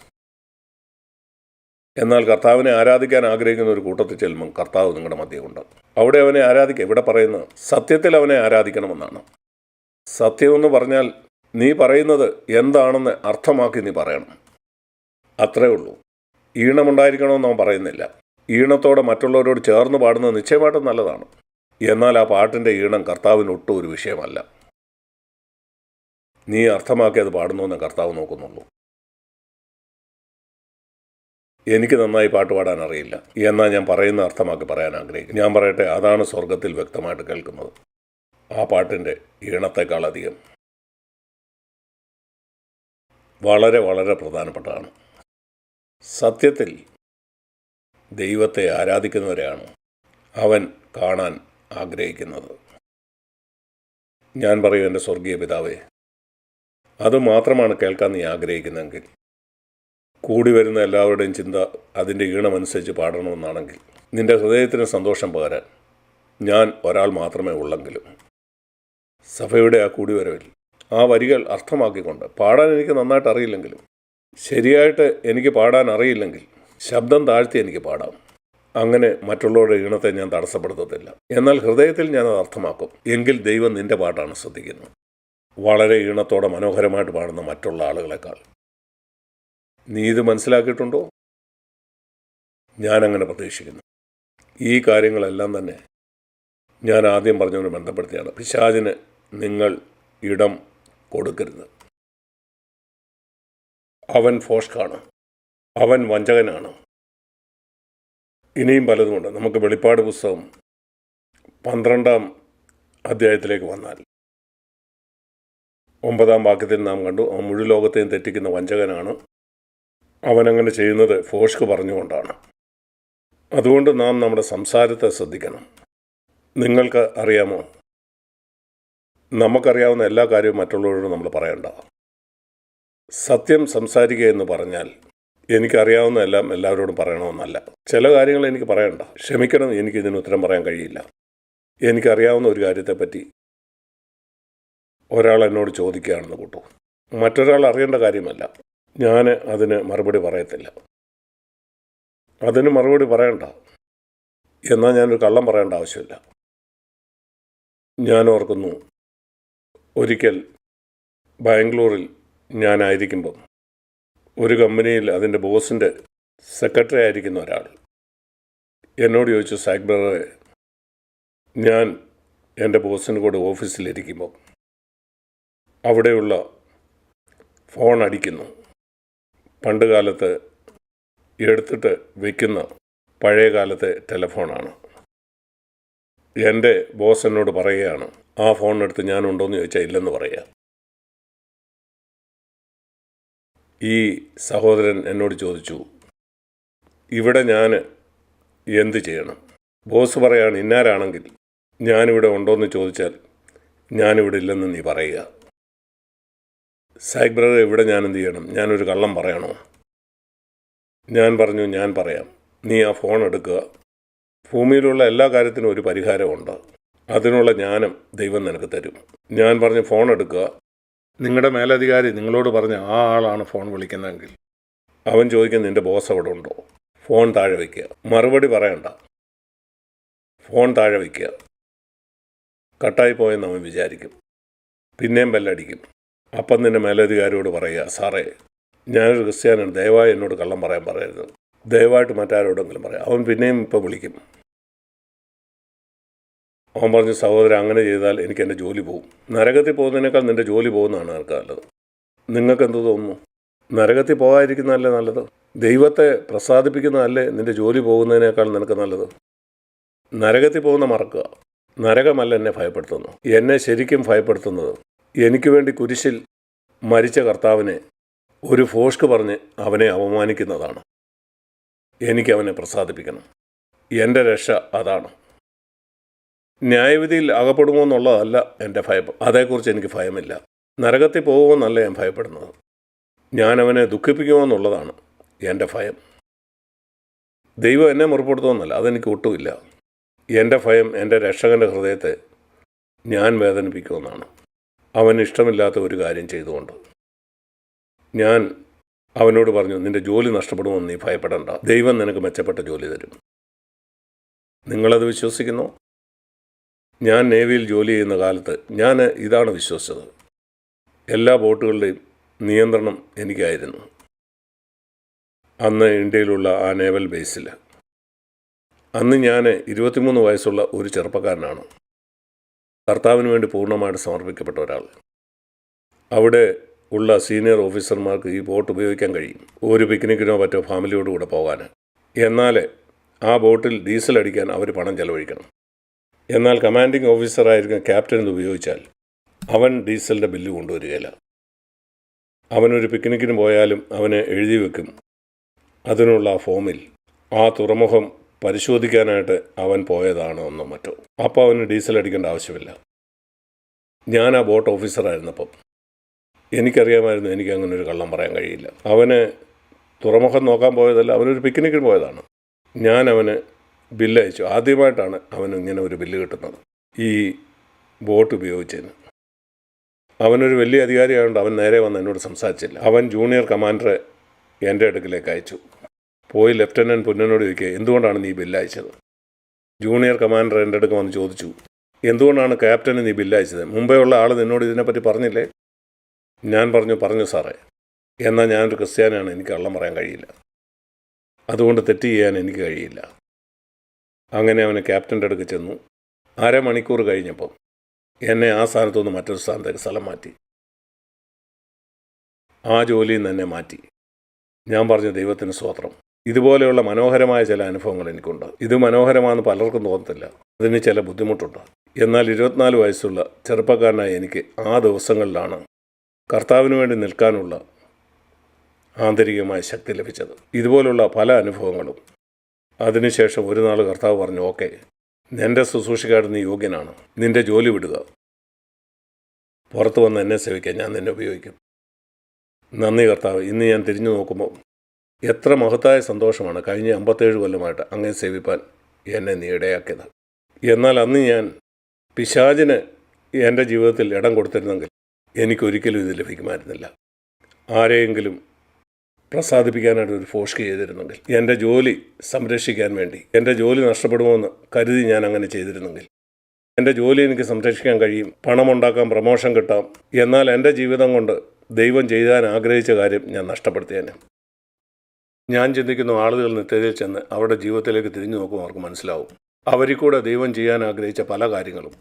S1: എന്നാൽ കർത്താവിനെ ആരാധിക്കാൻ ആഗ്രഹിക്കുന്ന ഒരു കൂട്ടത്തിൽ ചെല്ലുമ്പം കർത്താവ് നിങ്ങളുടെ മധ്യമുണ്ട്. അവിടെ അവനെ ആരാധിക്കുക. ഇവിടെ പറയുന്നത് സത്യത്തിൽ അവനെ ആരാധിക്കണമെന്നാണ്. സത്യമെന്ന് പറഞ്ഞാൽ നീ പറയുന്നത് എന്താണെന്ന് അർത്ഥമാക്കി നീ പറയണം. അത്രേ ഉള്ളൂ. ഈണമുണ്ടായിരിക്കണമെന്ന് അവൻ പറയുന്നില്ല. ഈണത്തോടെ മറ്റുള്ളവരോട് ചേർന്ന് പാടുന്നത് നിശ്ചയമായിട്ടും നല്ലതാണ്. എന്നാൽ ആ പാട്ടിൻ്റെ ഈണം കർത്താവിന് ഒട്ടും ഒരു വിഷയമല്ല. നീ അർത്ഥമാക്കി അത് പാടുന്നുവെന്ന് കർത്താവ് നോക്കുന്നുള്ളൂ. എനിക്ക് നന്നായി പാട്ട് പാടാൻ അറിയില്ല, എന്നാൽ ഞാൻ പറയുന്ന അർത്ഥമാക്കി പറയാൻ ആഗ്രഹിക്കും. ഞാൻ പറയട്ടെ, അതാണ് സ്വർഗത്തിൽ വ്യക്തമായിട്ട് കേൾക്കുന്നത്. ആ പാട്ടിൻ്റെ ഈണത്തെക്കാളധികം വളരെ വളരെ പ്രധാനപ്പെട്ടതാണ്. സത്യത്തിൽ ദൈവത്തെ ആരാധിക്കുന്നവരെയാണ് അവൻ കാണാൻ ആഗ്രഹിക്കുന്നത്. ഞാൻ പറയും, എൻ്റെ സ്വർഗീയ പിതാവേ, അതുമാത്രമാണ് കേൾക്കാൻ നീ ആഗ്രഹിക്കുന്നതെങ്കിൽ, കൂടി വരുന്ന എല്ലാവരുടെയും ചിന്ത അതിൻ്റെ ഈണമനുസരിച്ച് പാടണമെന്നാണെങ്കിൽ, നിൻ്റെ ഹൃദയത്തിന് സന്തോഷം പകരാൻ ഞാൻ ഒരാൾ മാത്രമേ ഉള്ളെങ്കിലും, സഭയുടെ ആ കൂടിവരവിൽ ആ വരികൾ അർത്ഥമാക്കിക്കൊണ്ട് പാടാൻ എനിക്ക് നന്നായിട്ട് അറിയില്ലെങ്കിലും, ശരിയായിട്ട് എനിക്ക് പാടാൻ അറിയില്ലെങ്കിൽ ശബ്ദം താഴ്ത്തി എനിക്ക് പാടാം. അങ്ങനെ മറ്റുള്ളവരുടെ ഈണത്തെ ഞാൻ തടസ്സപ്പെടുത്തത്തില്ല. എന്നാൽ ഹൃദയത്തിൽ ഞാനത് അർത്ഥമാക്കും. എങ്കിൽ ദൈവം നിൻ്റെ പാട്ടാണ് ശ്രദ്ധിക്കുന്നത്. വളരെ ഈണത്തോടെ മനോഹരമായിട്ട് പാടുന്ന മറ്റുള്ള ആളുകളെക്കാൾ. നീ ഇത് മനസ്സിലാക്കിയിട്ടുണ്ടോ? ഞാനങ്ങനെ പ്രതീക്ഷിക്കുന്നു. ഈ കാര്യങ്ങളെല്ലാം തന്നെ ഞാൻ ആദ്യം പറഞ്ഞതിന് ബന്ധപ്പെടുത്തിയാണ്. പിശാചിന് നിങ്ങൾ ഇടം കൊടുക്കരുത്. അവൻ ഫോഷ്കാണ്, അവൻ വഞ്ചകനാണ്. ഇനിയും പലതുമുണ്ട്. നമുക്ക് വെളിപ്പാട് പുസ്തകം 12-ാം അധ്യായത്തിലേക്ക് വന്നാൽ 9-ാം വാക്യത്തിൽ നാം കണ്ടു, അവൻ മുഴു ലോകത്തെയും തെറ്റിക്കുന്ന വഞ്ചകനാണ്. അവനങ്ങനെ ചെയ്യുന്നത് ഫോഷ്ക്ക് പറഞ്ഞുകൊണ്ടാണ്. അതുകൊണ്ട് നാം നമ്മുടെ സംസാരത്തെ ശ്രദ്ധിക്കണം. നിങ്ങൾക്ക് അറിയാമോ, നമുക്കറിയാവുന്ന എല്ലാ കാര്യവും മറ്റുള്ളവരോട് നമ്മൾ പറയണ്ട. സത്യം സംസാരിക്കുക എന്ന് പറഞ്ഞാൽ എനിക്കറിയാവുന്ന എല്ലാം എല്ലാവരോടും പറയണമെന്നല്ല. ചില കാര്യങ്ങൾ എനിക്ക് പറയണ്ട, ക്ഷമിക്കണം, എനിക്കിതിന് ഉത്തരം പറയാൻ കഴിയില്ല. എനിക്കറിയാവുന്ന ഒരു കാര്യത്തെപ്പറ്റി ഒരാൾ എന്നോട് ചോദിക്കുകയാണെന്ന് കൂട്ടു, മറ്റൊരാൾ അറിയേണ്ട കാര്യമല്ല, ഞാൻ അതിന് മറുപടി പറയത്തില്ല. അതിന് മറുപടി പറയണ്ട എന്നാൽ ഞാനൊരു കള്ളം പറയേണ്ട ആവശ്യമില്ല. ഞാൻ ഓർക്കുന്നു, ഒരിക്കൽ ബാംഗ്ലൂരിൽ ഞാനായിരിക്കുമ്പം ഒരു കമ്പനിയിൽ അതിൻ്റെ ബോസിൻ്റെ സെക്രട്ടറി ആയിരിക്കുന്ന ഒരാൾ എന്നോട് ചോദിച്ചു, സാക് ബ്രദറെ, ഞാൻ എൻ്റെ ബോസിന് കൂടെ ഓഫീസിലിരിക്കുമ്പോൾ അവിടെയുള്ള ഫോൺ അടിക്കുന്നു. പണ്ട് കാലത്ത് എടുത്തിട്ട് വയ്ക്കുന്ന പഴയ കാലത്തെ ടെലഫോണാണ്. എൻ്റെ ബോസ് എന്നോട് പറയുകയാണ്, ആ ഫോണെടുത്ത് ഞാനുണ്ടോയെന്ന് ചോദിച്ചാൽ ഇല്ലെന്ന് പറയുക. ഈ സഹോദരൻ എന്നോട് ചോദിച്ചു, ഇവിടെ ഞാൻ എന്ത് ചെയ്യണം? ബോസ് പറയാണ്, ഇന്നാരാണെങ്കിൽ ഞാനിവിടെ ഉണ്ടോയെന്ന് ചോദിച്ചാൽ ഞാനിവിടെ ഇല്ലെന്ന് നീ പറയുക. സാക് ബ്രദർ, ഇവിടെ ഞാൻ എന്ത് ചെയ്യണം? ഞാനൊരു കള്ളം പറയണോ? ഞാൻ പറഞ്ഞു, ഞാൻ പറയാം, നീ ആ ഫോൺ എടുക്കുക. ഭൂമിയിലുള്ള എല്ലാ കാര്യത്തിനും ഒരു പരിഹാരമുണ്ട്, അതിനുള്ള ജ്ഞാനം ദൈവം നിനക്ക് തരും. ഞാൻ പറഞ്ഞു, ഫോൺ എടുക്കുക. നിങ്ങളുടെ മേലധികാരി നിങ്ങളോട് പറഞ്ഞ ആ ആളാണ് ഫോൺ വിളിക്കുന്നതെങ്കിൽ അവൻ ചോദിക്കുന്ന, നിൻ്റെ ബോസ് അവിടെ ഉണ്ടോ? ഫോൺ താഴെ വയ്ക്കുക. മറുപടി പറയണ്ട, ഫോൺ താഴെ വയ്ക്കുക. കട്ടായി പോയെന്ന് അവൻ വിചാരിക്കും. പിന്നെയും ബെല്ലടിക്കും. അപ്പം നിൻ്റെ മേലധികാരിയോട് പറയുക, സാറേ, ഞാനൊരു ക്രിസ്ത്യാനാണ്, ദയവായി എന്നോട് കള്ളം പറയാൻ പറയരുത്, ദയവായിട്ട് മറ്റാരോടെങ്കിലും പറയാം. അവൻ പിന്നെയും ഇപ്പോൾ വിളിക്കും. അവൻ പറഞ്ഞു, സഹോദരൻ, അങ്ങനെ ചെയ്താൽ എനിക്ക് എൻ്റെ ജോലി പോകും. നരകത്തിൽ പോകുന്നതിനേക്കാൾ നിൻ്റെ ജോലി പോകുന്നതാണ് എനിക്ക് നല്ലത്. നിങ്ങൾക്ക് എന്ത് തോന്നുന്നു? നരകത്തിൽ പോകാതിരിക്കുന്നതല്ലേ നല്ലത്? ദൈവത്തെ പ്രസാദിപ്പിക്കുന്നതല്ലേ നിൻ്റെ ജോലി പോകുന്നതിനേക്കാൾ നിനക്ക് നല്ലത്? നരകത്തിൽ പോകുന്ന മറക്കുക. നരകമല്ല എന്നെ ഭയപ്പെടുത്തുന്നു. എന്നെ ശരിക്കും ഭയപ്പെടുത്തുന്നത് എനിക്ക് വേണ്ടി കുരിശിൽ മരിച്ച കർത്താവിനെ ഒരു ഫോഷ്ക്ക് പറഞ്ഞ് അവനെ അവമാനിക്കുന്നതാണ്. എനിക്കവനെ പ്രസാദിപ്പിക്കണം. എൻ്റെ രക്ഷ അതാണ്. ന്യായവിധിയിൽ അകപ്പെടുമോ എന്നുള്ളതല്ല എൻ്റെ ഭയം. അതേക്കുറിച്ച് എനിക്ക് ഭയമില്ല. നരകത്തിൽ പോകുമെന്നല്ല ഞാൻ ഭയപ്പെടുന്നത്. ഞാൻ അവനെ ദുഃഖിപ്പിക്കുമോ എന്നുള്ളതാണ് എൻ്റെ ഭയം. ദൈവം എന്നെ മുറിപ്പെടുത്തുമെന്നല്ല, അതെനിക്ക് ഒട്ടുമില്ല. എൻ്റെ ഭയം എൻ്റെ രക്ഷകൻ്റെ ഹൃദയത്തെ ഞാൻ വേദനിപ്പിക്കുമെന്നാണ്, അവന് ഇഷ്ടമില്ലാത്ത ഒരു കാര്യം ചെയ്തുകൊണ്ട്. ഞാൻ അവനോട് പറഞ്ഞു, നിൻ്റെ ജോലി നഷ്ടപ്പെടുമെന്ന് നീ ഭയപ്പെടേണ്ട, ദൈവം നിനക്ക് മെച്ചപ്പെട്ട ജോലി തരും. നിങ്ങളത് വിശ്വസിക്കുന്നോ? ഞാൻ നേവിയിൽ ജോലി ചെയ്യുന്ന കാലത്ത് ഞാൻ ഇതാണ് വിശ്വസിച്ചത്. എല്ലാ ബോട്ടുകളുടെയും നിയന്ത്രണം എനിക്കായിരുന്നു. അന്ന് ഇന്ത്യയിലുള്ള ആ നേവൽ ബേസിൽ. അന്ന് ഞാൻ 23 വയസ്സുള്ള ഒരു ചെറുപ്പക്കാരനാണ്, കർത്താവിന് വേണ്ടി പൂർണ്ണമായിട്ട് സമർപ്പിക്കപ്പെട്ട ഒരാൾ. അവിടെ ഉള്ള സീനിയർ ഓഫീസർമാർക്ക് ഈ ബോട്ട് ഉപയോഗിക്കാൻ കഴിയും, ഒരു പിക്നിക്കിനോ മറ്റോ ഫാമിലിയോട് കൂടെ പോകാൻ. എന്നാൽ ആ ബോട്ടിൽ ഡീസൽ അടിക്കാൻ അവർ പണം ചെലവഴിക്കണം. എന്നാൽ കമാൻഡിംഗ് ഓഫീസറായിരിക്കുന്ന ക്യാപ്റ്റൻ ഇത് ഉപയോഗിച്ചാൽ അവൻ ഡീസലിൻ്റെ ബില്ല് കൊണ്ടുവരികയില്ല. അവനൊരു പിക്നിക്കിന് പോയാലും അവന് എഴുതി വെക്കും അതിനുള്ള ആ ഫോമിൽ ആ തുറമുഖം പരിശോധിക്കാനായിട്ട് അവൻ പോയതാണോ എന്നോ മറ്റോ. അപ്പോൾ അവന് ഡീസൽ അടിക്കേണ്ട ആവശ്യമില്ല. ഞാൻ ആ ബോട്ട് ഓഫീസറായിരുന്നപ്പം എനിക്കറിയാമായിരുന്നു എനിക്ക് അങ്ങനെ ഒരു കള്ളം പറയാൻ കഴിയില്ല. അവന് തുറമുഖം നോക്കാൻ പോയതല്ല, അവനൊരു പിക്നിക്കിന് പോയതാണ്. ഞാൻ അവന് ബില്ല് അയച്ചു. ആദ്യമായിട്ടാണ് അവന് ഇങ്ങനെ ഒരു ബില്ല് കിട്ടുന്നത് ഈ ബോട്ട് ഉപയോഗിച്ചതിന്. അവനൊരു വലിയ അധികാരിയായതുകൊണ്ട് അവൻ നേരെ വന്ന് എന്നോട് സംസാരിച്ചില്ല. അവൻ ജൂനിയർ കമാൻഡറെ എൻ്റെ അടുക്കിലേക്ക് അയച്ചു. പോയി ലെഫ്റ്റനൻറ്റ് പുന്നനോട് ചോദിക്കുക, എന്തുകൊണ്ടാണ് നീ ബില്ല് അയച്ചത്? ജൂനിയർ കമാൻഡർ എൻ്റെ അടുക്ക് വന്ന് ചോദിച്ചു, എന്തുകൊണ്ടാണ് ക്യാപ്റ്റന് നീ ബില്ല് അയച്ചത്? മുമ്പേ ഉള്ള ആൾ നിന്നോട് ഇതിനെപ്പറ്റി പറഞ്ഞില്ലേ? ഞാൻ പറഞ്ഞു സാറേ, എന്നാൽ ഞാനൊരു ക്രിസ്ത്യാനിയാണ്, എനിക്ക് കള്ളം പറയാൻ കഴിയില്ല, അതുകൊണ്ട് തെറ്റ് ചെയ്യാൻ എനിക്ക് കഴിയില്ല. അങ്ങനെ അവന് ക്യാപ്റ്റൻ്റെ അടുക്ക് ചെന്നു. അരമണിക്കൂർ കഴിഞ്ഞപ്പം എന്നെ ആ സ്ഥാനത്തുനിന്ന് മറ്റൊരു സ്ഥാനത്തേക്ക് സ്ഥലം മാറ്റി. ആ ജോലിയിൽ നിന്ന് എന്നെ മാറ്റി. ഞാൻ പറഞ്ഞു, ദൈവത്തിന് സ്തോത്രം. ഇതുപോലെയുള്ള മനോഹരമായ ചില അനുഭവങ്ങൾ എനിക്കുണ്ട്. ഇത് മനോഹരമാണെന്ന് പലർക്കും തോന്നത്തില്ല. അതിന് ചില ബുദ്ധിമുട്ടുണ്ട്. എന്നാൽ 24 വയസ്സുള്ള ചെറുപ്പക്കാരനായ എനിക്ക് ആ ദിവസങ്ങളിലാണ് കർത്താവിന് വേണ്ടി നിൽക്കാനുള്ള ആന്തരികമായ ശക്തി ലഭിച്ചത്. ഇതുപോലുള്ള പല അനുഭവങ്ങളും. അതിനുശേഷം ഒരു നാൾ കർത്താവ് പറഞ്ഞു, ഓക്കെ, നിൻ്റെ ശുശ്രൂഷക്കാരൻ നീ യോഗ്യനാണ്, നിൻ്റെ ജോലി വിടുക, പുറത്ത് വന്ന് എന്നെ സേവിക്കാൻ ഞാൻ നിന്നെ ഉപയോഗിക്കും. നന്ദി കർത്താവ്. ഇന്ന് ഞാൻ തിരിഞ്ഞു നോക്കുമ്പോൾ എത്ര മഹത്തായ സന്തോഷമാണ് കഴിഞ്ഞ 57 കൊല്ലമായിട്ട് അങ്ങേ സേവിപ്പാൻ എന്നെ നീ ഇടയാക്കിയത്. എന്നാൽ അന്ന് ഞാൻ പിശാചിന് എൻ്റെ ജീവിതത്തിൽ ഇടം കൊടുത്തിരുന്നെങ്കിൽ എനിക്കൊരിക്കലും ഇത് ലഭിക്കുമായിരുന്നില്ല. ആരെയെങ്കിലും പ്രസാദിപ്പിക്കാനായിട്ട് ഒരു ഫോഷ്ക്ക് ചെയ്തിരുന്നെങ്കിൽ, എൻ്റെ ജോലി സംരക്ഷിക്കാൻ വേണ്ടി, എൻ്റെ ജോലി നഷ്ടപ്പെടുമോയെന്ന് കരുതി ഞാൻ അങ്ങനെ ചെയ്തിരുന്നെങ്കിൽ, എൻ്റെ ജോലി എനിക്ക് സംരക്ഷിക്കാൻ കഴിയും, പണമുണ്ടാക്കാം, പ്രമോഷൻ കിട്ടാം, എന്നാൽ എൻ്റെ ജീവിതം കൊണ്ട് ദൈവം ചെയ്യാൻ ആഗ്രഹിച്ച കാര്യം ഞാൻ നഷ്ടപ്പെടുത്തിയേനെ. ഞാൻ ചിന്തിക്കുന്ന ആളുകൾ നിത്യതയിൽ ചെന്ന് അവരുടെ ജീവിതത്തിലേക്ക് തിരിഞ്ഞു നോക്കുമ്പോൾ അവർക്ക് മനസ്സിലാവും, അവരിൽ കൂടെ ദൈവം ചെയ്യാൻ ആഗ്രഹിച്ച പല കാര്യങ്ങളും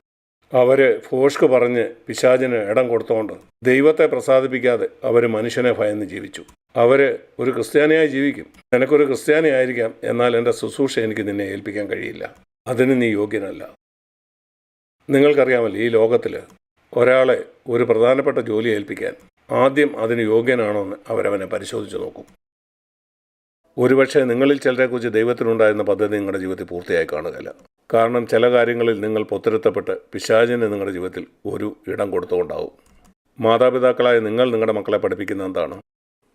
S1: അവർ ഫോഷ്ക്ക് പറഞ്ഞ് പിശാചിന് ഇടം കൊടുത്തുകൊണ്ട് ദൈവത്തെ പ്രസാദിപ്പിക്കാതെ അവർ മനുഷ്യനെ ഭയന്ന് ജീവിച്ചു. അവർ ഒരു ക്രിസ്ത്യാനിയായി ജീവിക്കും. നിനക്കൊരു ക്രിസ്ത്യാനി ആയിരിക്കാം, എന്നാൽ എൻ്റെ ശുശ്രൂഷ എനിക്ക് നിന്നെ ഏൽപ്പിക്കാൻ കഴിയില്ല, അതിന് നീ യോഗ്യനല്ല. നിങ്ങൾക്കറിയാമല്ലോ, ഈ ലോകത്തിൽ ഒരാളെ ഒരു പ്രധാനപ്പെട്ട ജോലി ഏൽപ്പിക്കാൻ ആദ്യം അതിന് യോഗ്യനാണോ എന്ന് അവരവനെ പരിശോധിച്ച് നോക്കും. ഒരുപക്ഷെ നിങ്ങളിൽ ചിലരെക്കുറിച്ച് ദൈവത്തിനുണ്ടായിരുന്ന പദ്ധതി നിങ്ങളുടെ ജീവിതത്തിൽ പൂർത്തിയായി കാണുകയില്ല. കാരണം ചില കാര്യങ്ങളിൽ നിങ്ങൾ പൊത്തരുത്തപ്പെട്ട് പിശാചിന് നിങ്ങളുടെ ജീവിതത്തിൽ ഒരു ഇടം കൊടുത്തുകൊണ്ടാവും. മാതാപിതാക്കളായ നിങ്ങൾ നിങ്ങളുടെ മക്കളെ പഠിപ്പിക്കുന്നത് എന്താണ്?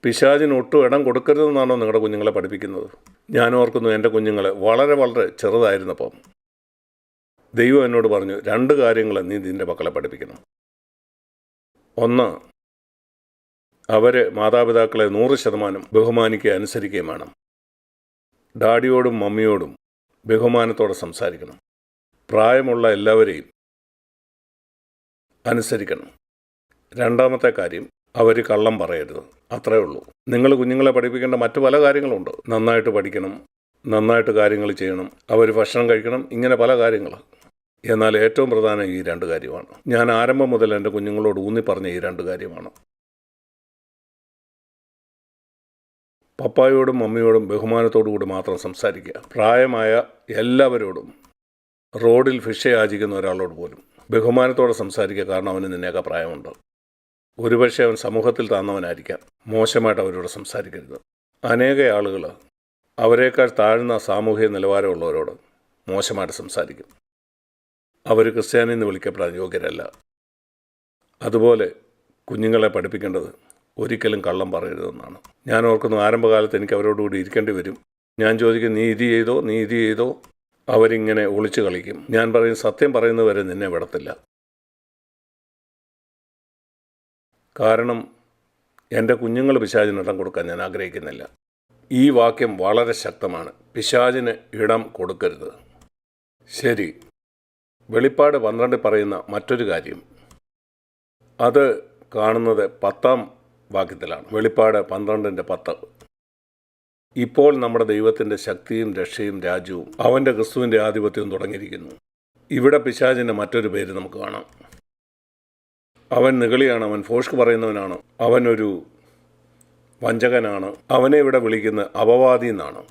S1: പിശാചിന് ഒട്ടും ഇടം കൊടുക്കരുതെന്നാണോ നിങ്ങളുടെ കുഞ്ഞുങ്ങളെ പഠിപ്പിക്കുന്നത്? ഞാൻ ഓർക്കുന്നു, എൻ്റെ കുഞ്ഞുങ്ങളെ വളരെ വളരെ ചെറുതായിരുന്നപ്പം ദൈവം എന്നോട് പറഞ്ഞു, 2 കാര്യങ്ങൾ നീ നിൻ്റെ മക്കളെ പഠിപ്പിക്കണം. ഒന്ന്, അവർ മാതാപിതാക്കളെ 100% ബഹുമാനിക്കുകയും അനുസരിക്കുകയും വേണം. ഡാഡിയോടും മമ്മിയോടും ബഹുമാനത്തോടെ സംസാരിക്കണം. പ്രായമുള്ള എല്ലാവരെയും അനുസരിക്കണം. 2ാമത്തെ കാര്യം, അവർ കള്ളം പറയരുത്. അത്രയേ ഉള്ളൂ. നിങ്ങൾ കുഞ്ഞുങ്ങളെ പഠിപ്പിക്കേണ്ട മറ്റു പല കാര്യങ്ങളുണ്ട്. നന്നായിട്ട് പഠിക്കണം, നന്നായിട്ട് കാര്യങ്ങൾ ചെയ്യണം, അവർ ഭക്ഷണം കഴിക്കണം, ഇങ്ങനെ പല കാര്യങ്ങൾ. എന്നാൽ ഏറ്റവും പ്രധാനം ഈ 2 കാര്യമാണ്. ഞാൻ ആരംഭം മുതൽ എൻ്റെ കുഞ്ഞുങ്ങളോട് ഊന്നി പറഞ്ഞ ഈ 2 കാര്യമാണ്. പപ്പായോടും മമ്മിയോടും ബഹുമാനത്തോടു കൂടി മാത്രം സംസാരിക്കുക. പ്രായമായ എല്ലാവരോടും, റോഡിൽ ഭിക്ഷ യാചിക്കുന്ന ഒരാളോട് പോലും ബഹുമാനത്തോടെ സംസാരിക്കുക. കാരണം അവന് നിന്നേക്കാൾ പ്രായമുണ്ട്. ഒരുപക്ഷെ അവൻ സമൂഹത്തിൽ താഴ്ന്നവനായിരിക്കാം. മോശമായിട്ട് അവരോട് സംസാരിക്കരുത്. അനേക ആളുകൾ അവരേക്കാൾ താഴ്ന്ന സാമൂഹിക നിലവാരമുള്ളവരോട് മോശമായിട്ട് സംസാരിക്കും. അവർ ക്രിസ്ത്യാനി എന്ന് വിളിക്കപ്പെടാൻ യോഗ്യരല്ല. അതുപോലെ കുഞ്ഞുങ്ങളെ പഠിപ്പിക്കേണ്ടത് ഒരിക്കലും കള്ളം പറയരുതെന്നാണ്. ഞാൻ ഓർക്കുന്നു, ആരംഭകാലത്ത് എനിക്ക് അവരോടുകൂടി ഇരിക്കേണ്ടി വരും. ഞാൻ ചോദിക്കും, നീ ഇത് ചെയ്തോ, നീ ഇത് ചെയ്തോ. അവരിങ്ങനെ ഒളിച്ചു കളിക്കും. ഞാൻ പറയും, സത്യം പറയുന്നവരെ നിന്നെ വിടത്തില്ല. കാരണം എൻ്റെ കുഞ്ഞുങ്ങൾ പിശാചിന് ഇടം കൊടുക്കാൻ ഞാൻ ആഗ്രഹിക്കുന്നില്ല. ഈ വാക്യം വളരെ ശക്തമാണ്. പിശാചിന് ഇടം കൊടുക്കരുത്. ശരി, വെളിപ്പാട് 12 പറയുന്ന മറ്റൊരു കാര്യം, അത് കാണുന്നത് 10ാം വാക്യത്തിലാണ്. വെളിപ്പാട് 12:10. ഇപ്പോൾ നമ്മുടെ ദൈവത്തിൻ്റെ ശക്തിയും രക്ഷയും രാജ്യവും അവൻ്റെ ക്രിസ്തുവിൻ്റെ ആധിപത്യവും തുടങ്ങിയിരിക്കുന്നു. ഇവിടെ പിശാചിൻ്റെ മറ്റൊരു പേര് നമുക്ക് കാണാം. അവൻ നിഗളിയാണ്, അവൻ ഫോഷ്ക്ക് പറയുന്നവനാണ്, അവനൊരു വഞ്ചകനാണ്. അവനെ ഇവിടെ വിളിക്കുന്നത് അപവാദി എന്നാണ്.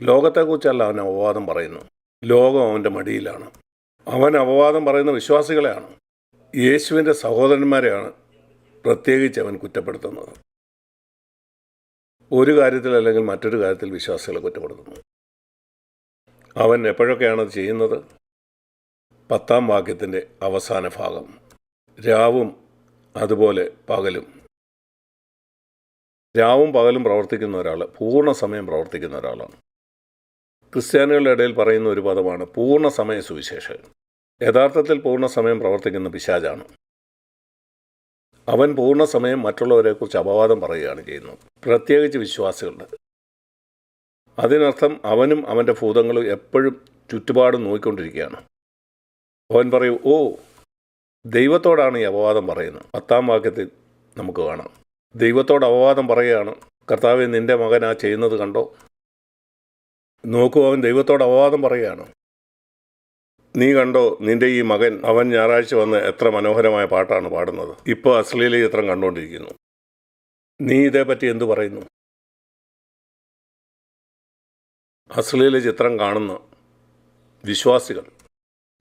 S1: ലോകത്തെക്കുറിച്ചല്ല അവൻ അപവാദം പറയുന്നു. ലോകം അവൻ്റെ മടിയിലാണ്. അവൻ അപവാദം പറയുന്ന വിശ്വാസികളെയാണ്, യേശുവിൻ്റെ സഹോദരന്മാരെയാണ് പ്രത്യേകിച്ച് അവൻ കുറ്റപ്പെടുത്തുന്നത്. ഒരു കാര്യത്തിൽ അല്ലെങ്കിൽ മറ്റൊരു കാര്യത്തിൽ വിശ്വാസികളെ കുറ്റപ്പെടുത്തുന്നു. അവൻ എപ്പോഴൊക്കെയാണത് ചെയ്യുന്നത്? 10ാം വാക്യത്തിൻ്റെ അവസാന ഭാഗം. രാവും അതുപോലെ പകലും. രാവും പകലും പ്രവർത്തിക്കുന്ന ഒരാൾ പൂർണ്ണ സമയം പ്രവർത്തിക്കുന്ന ഒരാളാണ്. ക്രിസ്ത്യാനികളുടെ ഇടയിൽ പറയുന്ന ഒരു പദമാണ് പൂർണ്ണ സമയ സുവിശേഷകൻ. യഥാർത്ഥത്തിൽ പൂർണ്ണ സമയം പ്രവർത്തിക്കുന്ന പിശാചാണ്. അവൻ പൂർണ്ണ സമയം മറ്റുള്ളവരെക്കുറിച്ച് അപവാദം പറയുകയാണ് ചെയ്യുന്നത്, പ്രത്യേകിച്ച് വിശ്വാസികളുടെ. അതിനർത്ഥം അവനും അവൻ്റെ ഭൂതങ്ങളും എപ്പോഴും ചുറ്റുപാടും നോക്കിക്കൊണ്ടിരിക്കുകയാണ്. അവൻ പറയും, ഓ, ദൈവത്തോടാണ് ഈ അപവാദം പറയുന്നത്. 10ാം വാക്യത്തിൽ നമുക്ക് കാണാം. ദൈവത്തോട് അപവാദം പറയുകയാണ്, കർത്താവേ, നിൻ്റെ മകൻ ആ ചെയ്യുന്നത് കണ്ടോ? നോക്കൂ, അവൻ ദൈവത്തോട് അപവാദം പറയുകയാണ്. നീ കണ്ടോ, നിൻ്റെ ഈ മകൻ, അവൻ ഞായറാഴ്ച വന്ന് എത്ര മനോഹരമായ പാട്ടാണ് പാടുന്നത്, ഇപ്പോൾ അശ്ലീല ചിത്രം കണ്ടുകൊണ്ടിരിക്കുന്നു. നീ ഇതേപ്പറ്റി എന്തു പറയുന്നു? അശ്ലീല ചിത്രം കാണുന്ന വിശ്വാസികൾ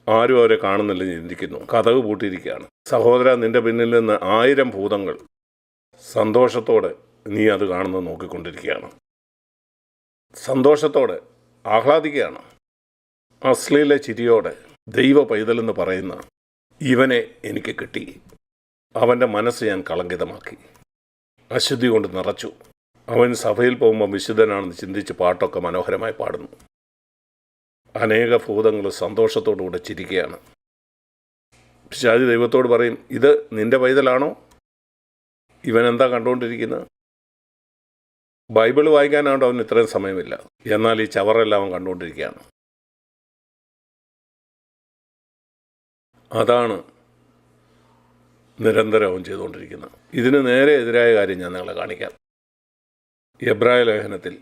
S1: ആരും അവരെ കാണുന്നില്ലെന്ന് ചിന്തിക്കുന്നു. കതക് പൂട്ടിയിരിക്കുകയാണ്. സഹോദര, നിന്റെ പിന്നിൽ നിന്ന് 1000 ഭൂതങ്ങൾ സന്തോഷത്തോടെ നീ അത് കാണുന്നത് നോക്കിക്കൊണ്ടിരിക്കുകയാണ്. സന്തോഷത്തോടെ ആഹ്ലാദിക്കുകയാണ്. അശ്ലീല ചിരിയോടെ ദൈവ പൈതലെന്ന് പറയുന്ന ഇവനെ എനിക്ക് കിട്ടി. അവൻ്റെ മനസ്സ് ഞാൻ കളങ്കിതമാക്കി, അശുദ്ധി കൊണ്ട് നിറച്ചു. അവൻ സഭയിൽ പോകുമ്പോൾ വിശുദ്ധനാണെന്ന് ചിന്തിച്ച് പാട്ടൊക്കെ മനോഹരമായി പാടുന്നു. അനേക ഭൂതങ്ങൾ സന്തോഷത്തോടുകൂടെ ചിരിക്കുകയാണ്. പിശാച് ദൈവത്തോട് പറയും, ഇത് നിന്റെ പൈതലാണോ? ഇവൻ എന്താ കണ്ടുകൊണ്ടിരിക്കുന്നത്? ബൈബിൾ വായിക്കാനാണ്ട് അവന് ഇത്രയും സമയമില്ല, എന്നാൽ ഈ ചവറെല്ലാം അവൻ കണ്ടുകൊണ്ടിരിക്കുകയാണ്. അതാണ് നിരന്തരം അവൻ ചെയ്തുകൊണ്ടിരിക്കുന്നത്. ഇതിന് നേരെ എതിരായ കാര്യം ഞാൻ നിങ്ങളെ കാണിക്കാം. എബ്രായ ലേഖനത്തിൽ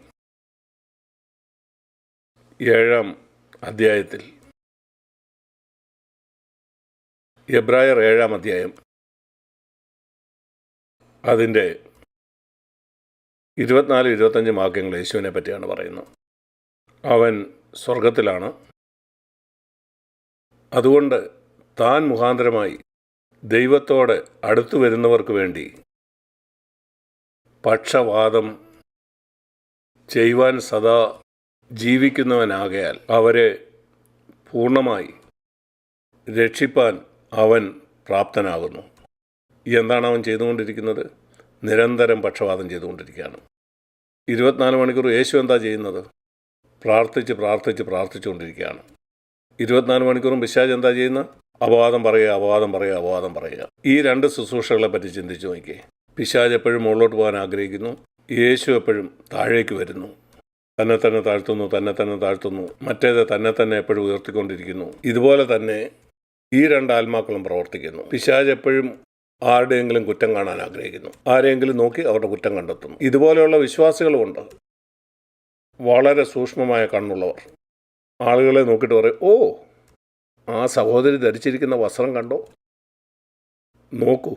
S1: 7-ാം അധ്യായത്തിൽ, എബ്രായർ 7-ാം അധ്യായം അതിൻ്റെ 24-25 വാക്യങ്ങൾ യേശുവിനെ പറ്റിയാണ് പറയുന്നത്. അവൻ സ്വർഗത്തിലാണ്. അതുകൊണ്ട് താൻ മുഖാന്തരമായി ദൈവത്തോട് അടുത്തു വരുന്നവർക്ക് വേണ്ടി പക്ഷവാദം ചെയ്യുവാൻ സദാ ജീവിക്കുന്നവനാകയാൽ അവരെ പൂർണ്ണമായി രക്ഷിപ്പാൻ അവൻ പ്രാപ്തനാകുന്നു. എന്താണ് അവൻ ചെയ്തുകൊണ്ടിരിക്കുന്നത്? നിരന്തരം പക്ഷവാദം ചെയ്തുകൊണ്ടിരിക്കുകയാണ്. 24 മണിക്കൂർ യേശു എന്താ ചെയ്യുന്നത്? പ്രാർത്ഥിച്ചുകൊണ്ടിരിക്കുകയാണ്. 24 മണിക്കൂറും പിശാച് എന്താ ചെയ്യുന്നത്? അപവാദം പറയുക. ഈ 2 ശുശ്രൂഷകളെ പറ്റി ചിന്തിച്ചു നോക്കിയേ. പിശാച് എപ്പോഴും മുകളിലോട്ട് പോകാൻ ആഗ്രഹിക്കുന്നു. യേശു എപ്പോഴും താഴേക്ക് വരുന്നു. തന്നെ താഴ്ത്തുന്നു. മറ്റേത് തന്നെ എപ്പോഴും ഉയർത്തിക്കൊണ്ടിരിക്കുന്നു. ഇതുപോലെ തന്നെ ഈ 2 ആത്മാക്കളും പ്രവർത്തിക്കുന്നു. പിശാച് എപ്പോഴും ആരുടെയെങ്കിലും കുറ്റം കാണാൻ ആഗ്രഹിക്കുന്നു. ആരെയെങ്കിലും നോക്കി അവരുടെ കുറ്റം കണ്ടെത്തുന്നു. ഇതുപോലെയുള്ള വിശ്വാസികളുമുണ്ട്, വളരെ സൂക്ഷ്മമായ കണ്ണുള്ളവർ. ആളുകളെ നോക്കിയിട്ട് പറയും, ഓ, ആ സഹോദരി ധരിച്ചിരിക്കുന്ന വസ്ത്രം കണ്ടോ, നോക്കൂ,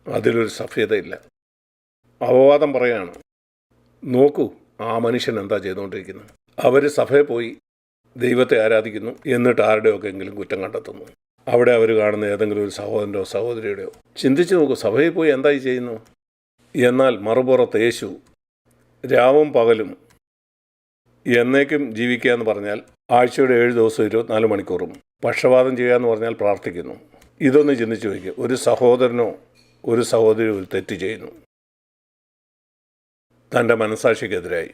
S1: അതിലൊരു സഫ്യതയില്ല. അപവാദം പറയാണ്, നോക്കൂ, ആ മനുഷ്യൻ എന്താ ചെയ്തുകൊണ്ടിരിക്കുന്നത്. അവർ സഭയിൽ പോയി ദൈവത്തെ ആരാധിക്കുന്നു, എന്നിട്ട് ആരുടെയൊക്കെ എങ്കിലും കുറ്റം കണ്ടെത്തുന്നു. അവിടെ അവർ കാണുന്ന ഏതെങ്കിലും ഒരു സഹോദരൻ്റെയോ സഹോദരിയുടെയോ. ചിന്തിച്ച് നോക്കൂ, സഭയിൽ പോയി എന്തായി ചെയ്യുന്നു. എന്നാൽ മറുപുറത്ത് യേശു രാവും പകലും എന്നേക്കും ജീവിക്കുക എന്ന് പറഞ്ഞാൽ ആഴ്ചയുടെ 7 ദിവസവും 24 മണിക്കൂറും പക്ഷവാദം ചെയ്യുക എന്ന് പറഞ്ഞാൽ പ്രാർത്ഥിക്കുന്നു. ഇതൊന്ന് ചിന്തിച്ച് വയ്ക്കുക. ഒരു സഹോദരനോ ഒരു സഹോദരി ഒരു തെറ്റ് ചെയ്യുന്നു, തൻ്റെ മനസാക്ഷിക്കെതിരായി.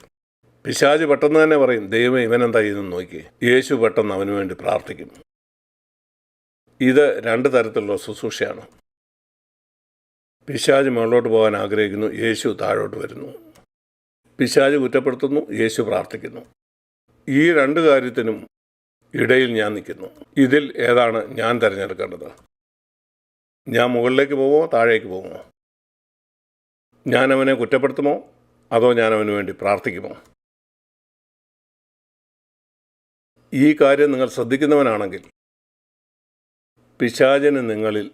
S1: പിശാച് പെട്ടെന്ന് തന്നെ പറയും, ദൈവമേ, ഇവനെന്താ ചെയ്യുന്നു നോക്കി. യേശു പെട്ടെന്ന് അവന് വേണ്ടി പ്രാർത്ഥിക്കും. ഇത് 2 തരത്തിലുള്ള ശുശ്രൂഷയാണ്. പിശാച് മുകളിലോട്ട് പോകാൻ ആഗ്രഹിക്കുന്നു, യേശു താഴോട്ട് വരുന്നു. പിശാച് കുറ്റപ്പെടുത്തുന്നു, യേശു പ്രാർത്ഥിക്കുന്നു. ഈ 2 കാര്യത്തിനും ഇടയിൽ ഞാൻ നിൽക്കുന്നു. ഇതിൽ ഏതാണ് ഞാൻ തിരഞ്ഞെടുക്കേണ്ടത്? ഞാൻ മുകളിലേക്ക് പോകുമോ താഴേക്ക് പോകുമോ? ഞാൻ അവനെ കുറ്റപ്പെടുത്തുമോ അതോ ഞാൻ അവന് വേണ്ടി പ്രാർത്ഥിക്കുമോ? ഈ കാര്യം നിങ്ങൾ ശ്രദ്ധിക്കുന്നവനാണെങ്കിൽ പിശാചിന് നിങ്ങളിൽ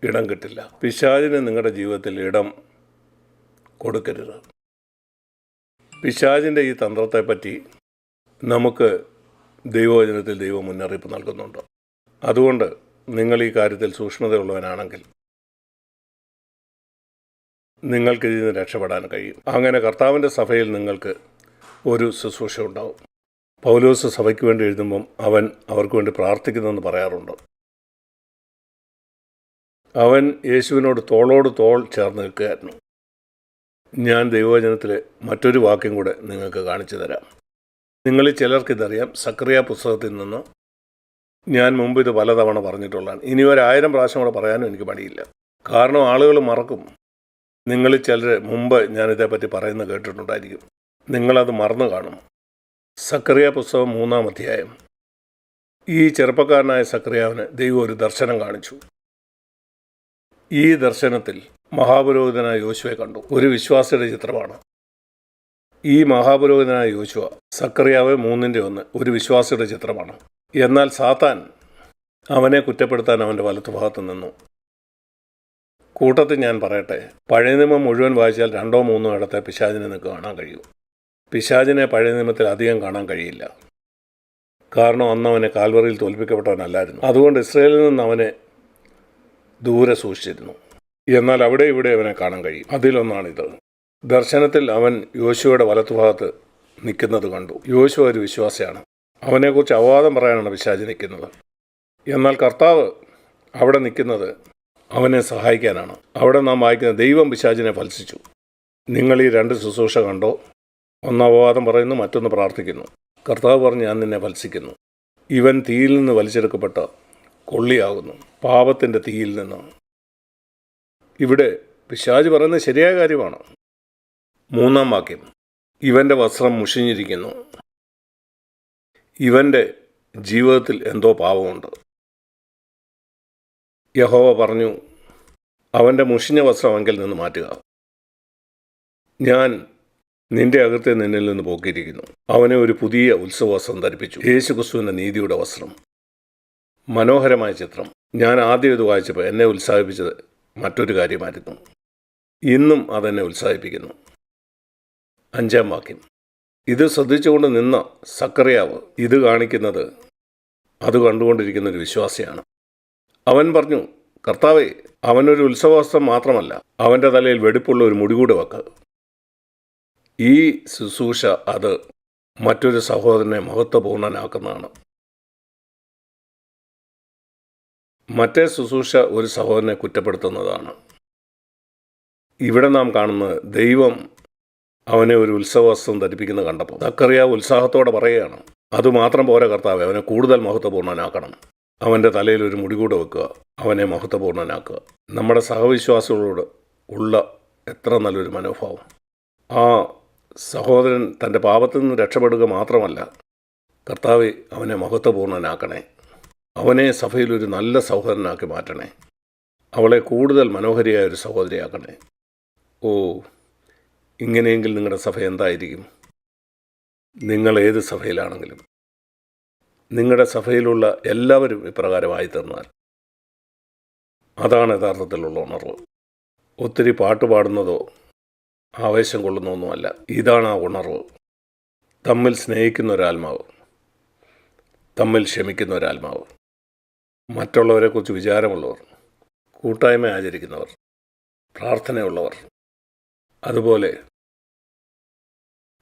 S1: ഇടം കിട്ടില്ല. പിശാചിന് നിങ്ങളുടെ ജീവിതത്തിൽ ഇടം കൊടുക്കരുത്. പിശാചിൻ്റെ ഈ തന്ത്രത്തെപ്പറ്റി നമുക്ക് ദൈവവചനത്തിൽ ദൈവം മുന്നറിയിപ്പ് നൽകുന്നുണ്ട്. അതുകൊണ്ട് നിങ്ങൾ ഈ കാര്യത്തിൽ സൂക്ഷ്മതയുള്ളവനാണെങ്കിൽ നിങ്ങൾക്ക് ഇതിൽ നിന്ന് രക്ഷപ്പെടാൻ കഴിയും. അങ്ങനെ കർത്താവിൻ്റെ സഭയിൽ നിങ്ങൾക്ക് ഒരു ശുശ്രൂഷ ഉണ്ടാവും. പൗലോസ് സഭയ്ക്ക് വേണ്ടി എഴുതുമ്പം അവൻ അവർക്ക് വേണ്ടി പ്രാർത്ഥിക്കുന്നതെന്ന് പറയാറുണ്ട്. അവൻ യേശുവിനോട് തോളോട് തോൾ ചേർന്ന് നിൽക്കുകയായിരുന്നു. ഞാൻ ദൈവവചനത്തിലെ മറ്റൊരു വാക്യം കൂടെ നിങ്ങൾക്ക് കാണിച്ചു തരാം. നിങ്ങളിൽ ചിലർക്കിതറിയാം. സക്കറിയ പുസ്തകത്തിൽ നിന്ന് ഞാൻ മുമ്പ് ഇത് പലതവണ പറഞ്ഞിട്ടുള്ളതാണ്. ഇനി 1000 പ്രാവശ്യം കൂടെ പറയാനും എനിക്ക് മടിയില്ല. കാരണം ആളുകൾ മറക്കും. നിങ്ങളിൽ ചിലർ മുമ്പ് ഞാനിതേപ്പറ്റി പറയുന്നത് കേട്ടിട്ടുണ്ടായിരിക്കും. നിങ്ങളത് മറന്നു കാണും. സക്കറിയ പുസ്തകം 3-ാം അധ്യായം. ഈ ചെറുപ്പക്കാരനായ സക്കറിയാവിന് ദൈവം ഒരു ദർശനം കാണിച്ചു. ഈ ദർശനത്തിൽ മഹാപുരോഹിതനായ യോശുവയെ കണ്ടു. ഒരു വിശ്വാസിയുടെ ചിത്രമാണ്. ഈ മഹാപുരോഹിതനായ യോശുവ സക്കറിയാവ് 3-1 ഒരു വിശ്വാസിയുടെ ചിത്രമാണ്. എന്നാൽ സാത്താൻ അവനെ കുറ്റപ്പെടുത്താൻ അവൻ്റെ വലത്തുഭാഗത്ത് നിന്നു. കൂട്ടത്തിൽ ഞാൻ പറയട്ടെ, പഴയ നിയമം മുഴുവൻ വായിച്ചാൽ 2-3 ഇടത്തെ പിശാചിനെ നിങ്ങൾക്ക് കാണാൻ കഴിയും. പിശാചിനെ പഴയ നിയമത്തിൽ അധികം കാണാൻ കഴിയില്ല. കാരണം അന്ന് അവനെ കാൽവറിയിൽ തോൽപ്പിക്കപ്പെട്ടവനല്ലായിരുന്നു. അതുകൊണ്ട് ഇസ്രായേലിൽ നിന്ന് അവനെ ദൂരെ സൂക്ഷിച്ചിരുന്നു. എന്നാൽ അവിടെ ഇവിടെ അവനെ കാണാൻ കഴിയും. അതിലൊന്നാണിത്. ദർശനത്തിൽ അവൻ യോശുവയുടെ വലത്തുഭാഗത്ത് നിൽക്കുന്നത് കണ്ടു. യോശുവ ഒരു വിശ്വാസിയാണ്. അവനെക്കുറിച്ച് അപവാദം പറയാനാണ് പിശാച് നിൽക്കുന്നത്. എന്നാൽ കർത്താവ് അവിടെ നിൽക്കുന്നത് അവനെ സഹായിക്കാനാണ്. അവിടെ നാം വായിക്കുന്ന ദൈവം പിശാചിനെ ഫത്സിച്ചു. നിങ്ങൾ ഈ രണ്ട് ശുശ്രൂഷ കണ്ടോ? ഒന്ന് അപവാദം പറയുന്നു, മറ്റൊന്ന് പ്രാർത്ഥിക്കുന്നു. കർത്താവ് പറഞ്ഞ് ഞാൻ നിന്നെ ഫത്സിക്കുന്നു. ഇവൻ തീയിൽ നിന്ന് വലിച്ചെടുക്കപ്പെട്ട കൊള്ളിയാകുന്നു, പാപത്തിൻ്റെ തീയിൽ നിന്ന്. ഇവിടെ പിശാച് പറയുന്നത് ശരിയായ കാര്യമാണ്. 3-ാം വാക്യം, ഇവൻ്റെ വസ്ത്രം മുഷിഞ്ഞിരിക്കുന്നു. ഇവൻ്റെ ജീവിതത്തിൽ എന്തോ പാപമുണ്ട്. യഹോവ പറഞ്ഞു, അവൻ്റെ മുഷിഞ്ഞ വസ്ത്രം അവങ്കിൽ നിന്ന് മാറ്റുക. ഞാൻ നിന്റെ അകത്തെ നിന്നിൽ നിന്ന് പോക്കിയിരിക്കുന്നു. അവനെ ഒരു പുതിയ ഉത്സവവസ്ത്രം ധരിപ്പിച്ചു, യേശുക്രിസ്തുവിൻ്റെ നീതിയുടെ വസ്ത്രം. മനോഹരമായ ചിത്രം. ഞാൻ ആദ്യം ഇത് വായിച്ചപ്പോൾ എന്നെ ഉത്സാഹിപ്പിച്ചത് മറ്റൊരു കാര്യമായിരുന്നു. ഇന്നും അതെന്നെ ഉത്സാഹിപ്പിക്കുന്നു. 5-ാം വാക്യം, ഇത് ശ്രദ്ധിച്ചുകൊണ്ട് നിന്ന സക്കറിയാവ് ഇത് കാണിക്കുന്നത് അത് കണ്ടുകൊണ്ടിരിക്കുന്ന ഒരു വിശ്വാസിയാണ്. അവൻ പറഞ്ഞു, കർത്താവേ, അവനൊരു ഉത്സവവസ്ത്രം മാത്രമല്ല, അവൻ്റെ തലയിൽ വെടിപ്പുള്ള ഒരു മുടി കൂടെ വെക്കുക. ഈ ശുശ്രൂഷ അത് മറ്റൊരു സഹോദരനെ മഹത്വപൂർണ്ണനാക്കുന്നതാണ്. മറ്റേ ശുശ്രൂഷ ഒരു സഹോദരനെ കുറ്റപ്പെടുത്തുന്നതാണ്. ഇവിടെ നാം കാണുന്നത് ദൈവം അവനെ ഒരു ഉത്സവവസ്ത്രം ധരിപ്പിക്കുന്നത് കണ്ടപ്പോൾ സക്കറിയാവ് ഉത്സാഹത്തോടെ പറയുകയാണ്, അതുമാത്രം പോരാ കർത്താവേ, അവനെ കൂടുതൽ മഹത്വപൂർണ്ണനാക്കണം. അവൻ്റെ തലയിൽ ഒരു മുടി കൂടെ വെക്കുക, അവനെ മഹത്വപൂർണ്ണനാക്കുക. നമ്മുടെ സഹവിശ്വാസികളോട് ഉള്ള എത്ര നല്ലൊരു മനോഭാവം. ആ സഹോദരൻ തൻ്റെ പാപത്തിൽ നിന്ന് രക്ഷപ്പെടുക മാത്രമല്ല, കർത്താവെ അവനെ മഹത്വപൂർണ്ണനാക്കണേ, അവനെ സഭയിൽ ഒരു നല്ല സഹോദരനാക്കി മാറ്റണേ, അവളെ കൂടുതൽ മനോഹരിയായ ഒരു സഹോദരിയാക്കണേ. ഓ, ഇങ്ങനെയെങ്കിൽ നിങ്ങളുടെ സഭ എന്തായിരിക്കും? നിങ്ങൾ ഏത് സഭയിലാണെങ്കിലും നിങ്ങളുടെ സഭയിലുള്ള എല്ലാവരും ഇപ്രകാരമായി തീർന്നാൽ അതാണ് യഥാർത്ഥത്തിലുള്ള ഉണർവ്. ഒത്തിരി പാട്ട് പാടുന്നതോ ആവേശം കൊള്ളുന്നൊന്നുമല്ല. ഇതാണ് ആ ഉണർവ്. തമ്മിൽ സ്നേഹിക്കുന്ന ഒരാത്മാവ്, തമ്മിൽ ക്ഷമിക്കുന്ന ഒരാത്മാവ്, മറ്റുള്ളവരെക്കുറിച്ച് വിചാരമുള്ളവർ, കൂട്ടായ്മ ആചരിക്കുന്നവർ, പ്രാർത്ഥനയുള്ളവർ. അതുപോലെ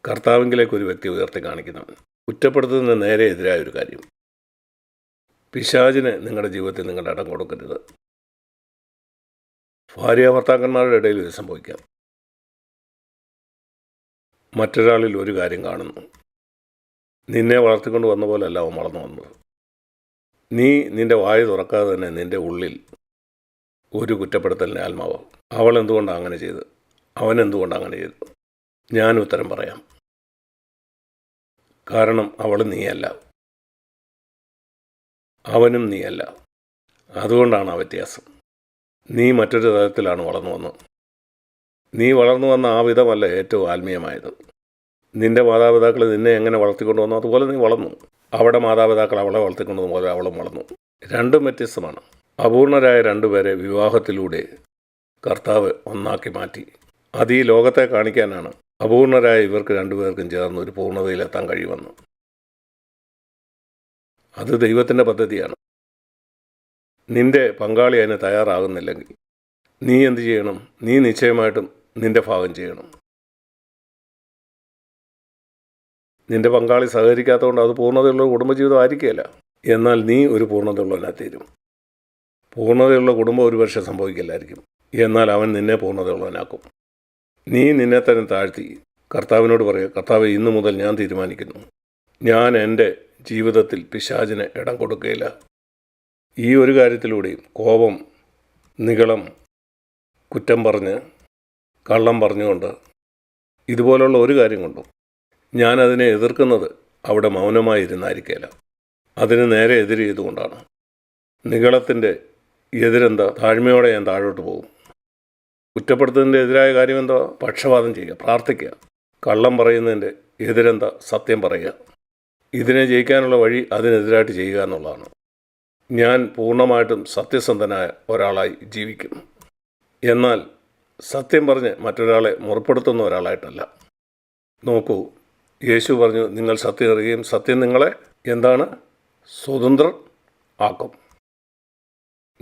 S1: കർത്താവിങ്കിലേക്ക് ഒരു വ്യക്തി ഉയർത്തി കാണിക്കുന്നവൻ. കുറ്റപ്പെടുത്തുന്നതിന് നേരെ എതിരായ ഒരു കാര്യം. പിശാചിന് നിങ്ങളുടെ ജീവിതത്തിൽ നിങ്ങളുടെ ഇടം കൊടുക്കരുത്. ഭാര്യ ഭർത്താക്കന്മാരുടെ ഇടയിൽ ഇത് സംഭവിക്കാം. മറ്റൊരാളിൽ ഒരു കാര്യം കാണുന്നു. നിന്നെ വളർത്തിക്കൊണ്ട് വന്ന പോലെയല്ല അവൻ വളർന്നു വന്നത്. നീ നിൻ്റെ വായ തുറക്കാതെ തന്നെ നിൻ്റെ ഉള്ളിൽ ഒരു കുറ്റപ്പെടുത്തലിൻ്റെ ആത്മാവാണ്. അവൾ എന്തുകൊണ്ടാണ് അങ്ങനെ ചെയ്ത്? അവൻ എന്തുകൊണ്ടാണ് അങ്ങനെ ചെയ്തു? ഞാൻ ഉത്തരം പറയാം. കാരണം അവൾ നീയല്ല, അവനും നീയല്ല. അതുകൊണ്ടാണ് ആ വ്യത്യാസം. നീ മറ്റൊരു തലത്തിലാണ് വളർന്നു വന്നത്. നീ വളർന്നു വന്ന ആ വിധമല്ല ഏറ്റവും ആത്മീയമായത്. നിൻ്റെ മാതാപിതാക്കൾ നിന്നെ എങ്ങനെ വളർത്തിക്കൊണ്ടു വന്നു അതുപോലെ നീ വളർന്നു. അവിടെ മാതാപിതാക്കൾ അവളെ വളർത്തിക്കൊണ്ടു പോലെ അവളും വളർന്നു. രണ്ടും വ്യത്യസ്തമാണ്. അപൂർണരായ രണ്ടുപേരെ വിവാഹത്തിലൂടെ കർത്താവ് ഒന്നാക്കി മാറ്റി. അത് ഈ ലോകത്തെ കാണിക്കാനാണ് അപൂർണരായ ഇവർക്ക് രണ്ടുപേർക്കും ചേർന്ന് ഒരു പൂർണ്ണതയിലെത്താൻ കഴിയുമെന്ന്. അത് ദൈവത്തിൻ്റെ പദ്ധതിയാണ്. നിൻ്റെ പങ്കാളി അതിന് തയ്യാറാകുന്നില്ലെങ്കിൽ നീ എന്ത് ചെയ്യണം? നീ നിശ്ചയമായിട്ടും നിൻ്റെ ഭാഗം ചെയ്യണം. നിൻ്റെ പങ്കാളി സഹകരിക്കാത്തതുകൊണ്ട് അത് പൂർണ്ണതയുള്ള കുടുംബജീവിതം ആയിരിക്കുകയില്ല. എന്നാൽ നീ ഒരു പൂർണ്ണതയുള്ളവനായി തീരും. പൂർണ്ണതയുള്ള കുടുംബം ഒരുപക്ഷെ സംഭവിക്കില്ലായിരിക്കും. എന്നാൽ അവൻ നിന്നെ പൂർണ്ണതയുള്ളവനാക്കും. നീ നിന്നെ തന്നെ താഴ്ത്തി കർത്താവിനോട് പറയുക, കർത്താവെ, ഇന്നു മുതൽ ഞാൻ തീരുമാനിക്കുന്നു, ഞാൻ എൻ്റെ ജീവിതത്തിൽ പിശാചിന് ഇടം കൊടുക്കുകയില്ല. ഈ ഒരു കാര്യത്തിലൂടെയും കോപം, നിഗളം, കുറ്റം പറഞ്ഞ്, കള്ളം പറഞ്ഞുകൊണ്ട്, ഇതുപോലുള്ള ഒരു കാര്യം കൊണ്ടും ഞാനതിനെ എതിർക്കുന്നത് അവിടെ മൗനമായി ഇരുന്നായിരിക്കില്ല. അതിന് നേരെ എതിര് ചെയ്തുകൊണ്ടാണ്. നിഗളത്തിൻ്റെ എതിരെന്താ? താഴ്മയോടെ ഞാൻ താഴോട്ട് പോകും. കുറ്റപ്പെടുത്തുന്നതിൻ്റെ എതിരായ കാര്യം എന്താ? പക്ഷപാതം ചെയ്യുക, പ്രാർത്ഥിക്കുക. കള്ളം പറയുന്നതിൻ്റെ എതിരെന്താ? സത്യം പറയുക. ഇതിനെ ജയിക്കാനുള്ള വഴി അതിനെതിരായിട്ട് ചെയ്യുക എന്നുള്ളതാണ്. ഞാൻ പൂർണ്ണമായിട്ടും സത്യസന്ധനായ ഒരാളായി ജീവിക്കും. എന്നാൽ സത്യം പറഞ്ഞ് മറ്റൊരാളെ മുറപ്പെടുത്തുന്ന ഒരാളായിട്ടല്ല. നോക്കൂ, യേശു പറഞ്ഞു, നിങ്ങൾ സത്യം അറിയുകയും സത്യം നിങ്ങളെ എന്താണ് സ്വതന്ത്രർ ആക്കും.